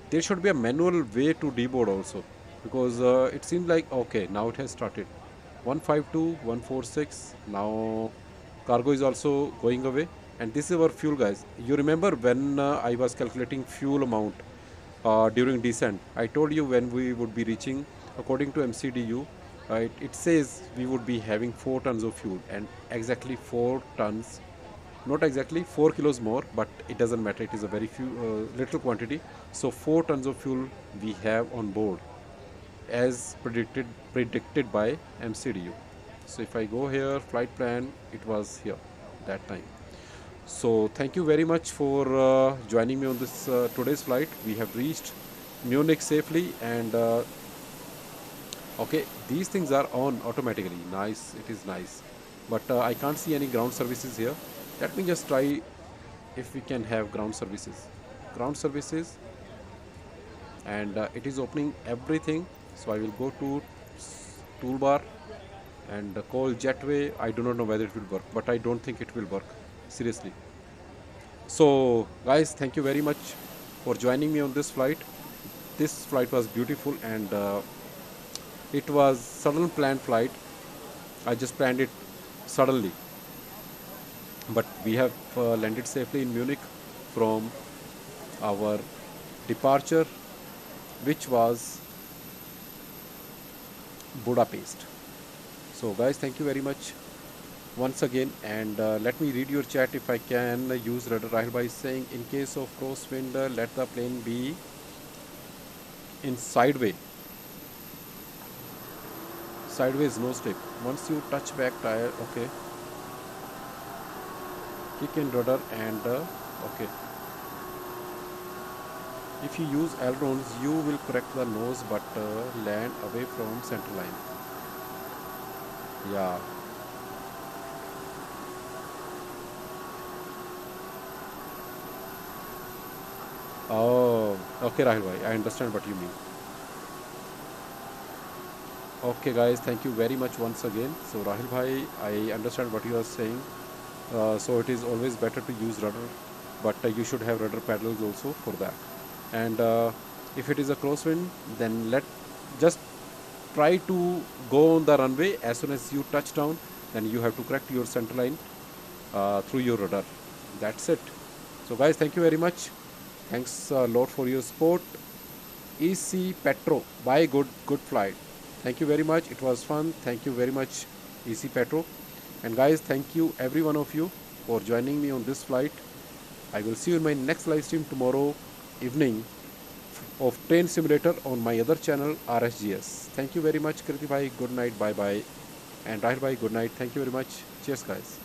There should be a manual way to deboard also, because it seems like okay, now it has started. 152 146. Now cargo is also going away, and this is our fuel, guys. You remember when I was calculating fuel amount during descent, I told you when we would be reaching, according to MCDU, it says we would be having 4 tons of fuel, and exactly 4 tons, not exactly 4 kilos more, but it doesn't matter, it is a very few little quantity. So 4 tons of fuel we have on board as predicted by MCDU. So if I go here, flight plan, it was here that time. So thank you very much for joining me on this today's flight. We have reached Munich safely, and okay, these things are on automatically. Nice, it is nice, but I can't see any ground services here. Let me just try if we can have ground services. Ground services, and it is opening everything. So I will go to toolbar and call jetway. I do not know whether it will work, but I don't think it will work, seriously. So guys, thank you very much for joining me on this flight. This flight was beautiful, and it was sudden planned flight. I just planned it suddenly, but we have landed safely in Munich from our departure, which was Budapest. So guys, thank you very much once again, and let me read your chat if I can use rudder. Rahil Bhai is saying, in case of crosswind, let the plane be in sideways nose tip. Once you touch back tire, okay, kick in rudder, and okay, if you use ailerons you will correct the nose, but land away from center line. Yeah. Oh, okay, Rahul bhai, I understand what you mean. Okay, guys, thank you very much once again. So, Rahul bhai, I understand what you are saying. So, it is always better to use rudder, but you should have rudder paddles also for that. And if it is a crosswind, then just try to go on the runway. As soon as you touch down, then you have to correct your center line through your rudder. That's it. So, guys, thank you very much. Thanks a lot for your support. EC Petro, bye, good flight. Thank you very much. It was fun. Thank you very much, EC Petro. And guys, thank you every one of you for joining me on this flight. I will see you in my next live stream tomorrow evening of Train Simulator on my other channel, RSGS. Thank you very much, Kriti bhai. Good night. Bye bye. And Rahil bhai, good night. Thank you very much. Cheers, guys.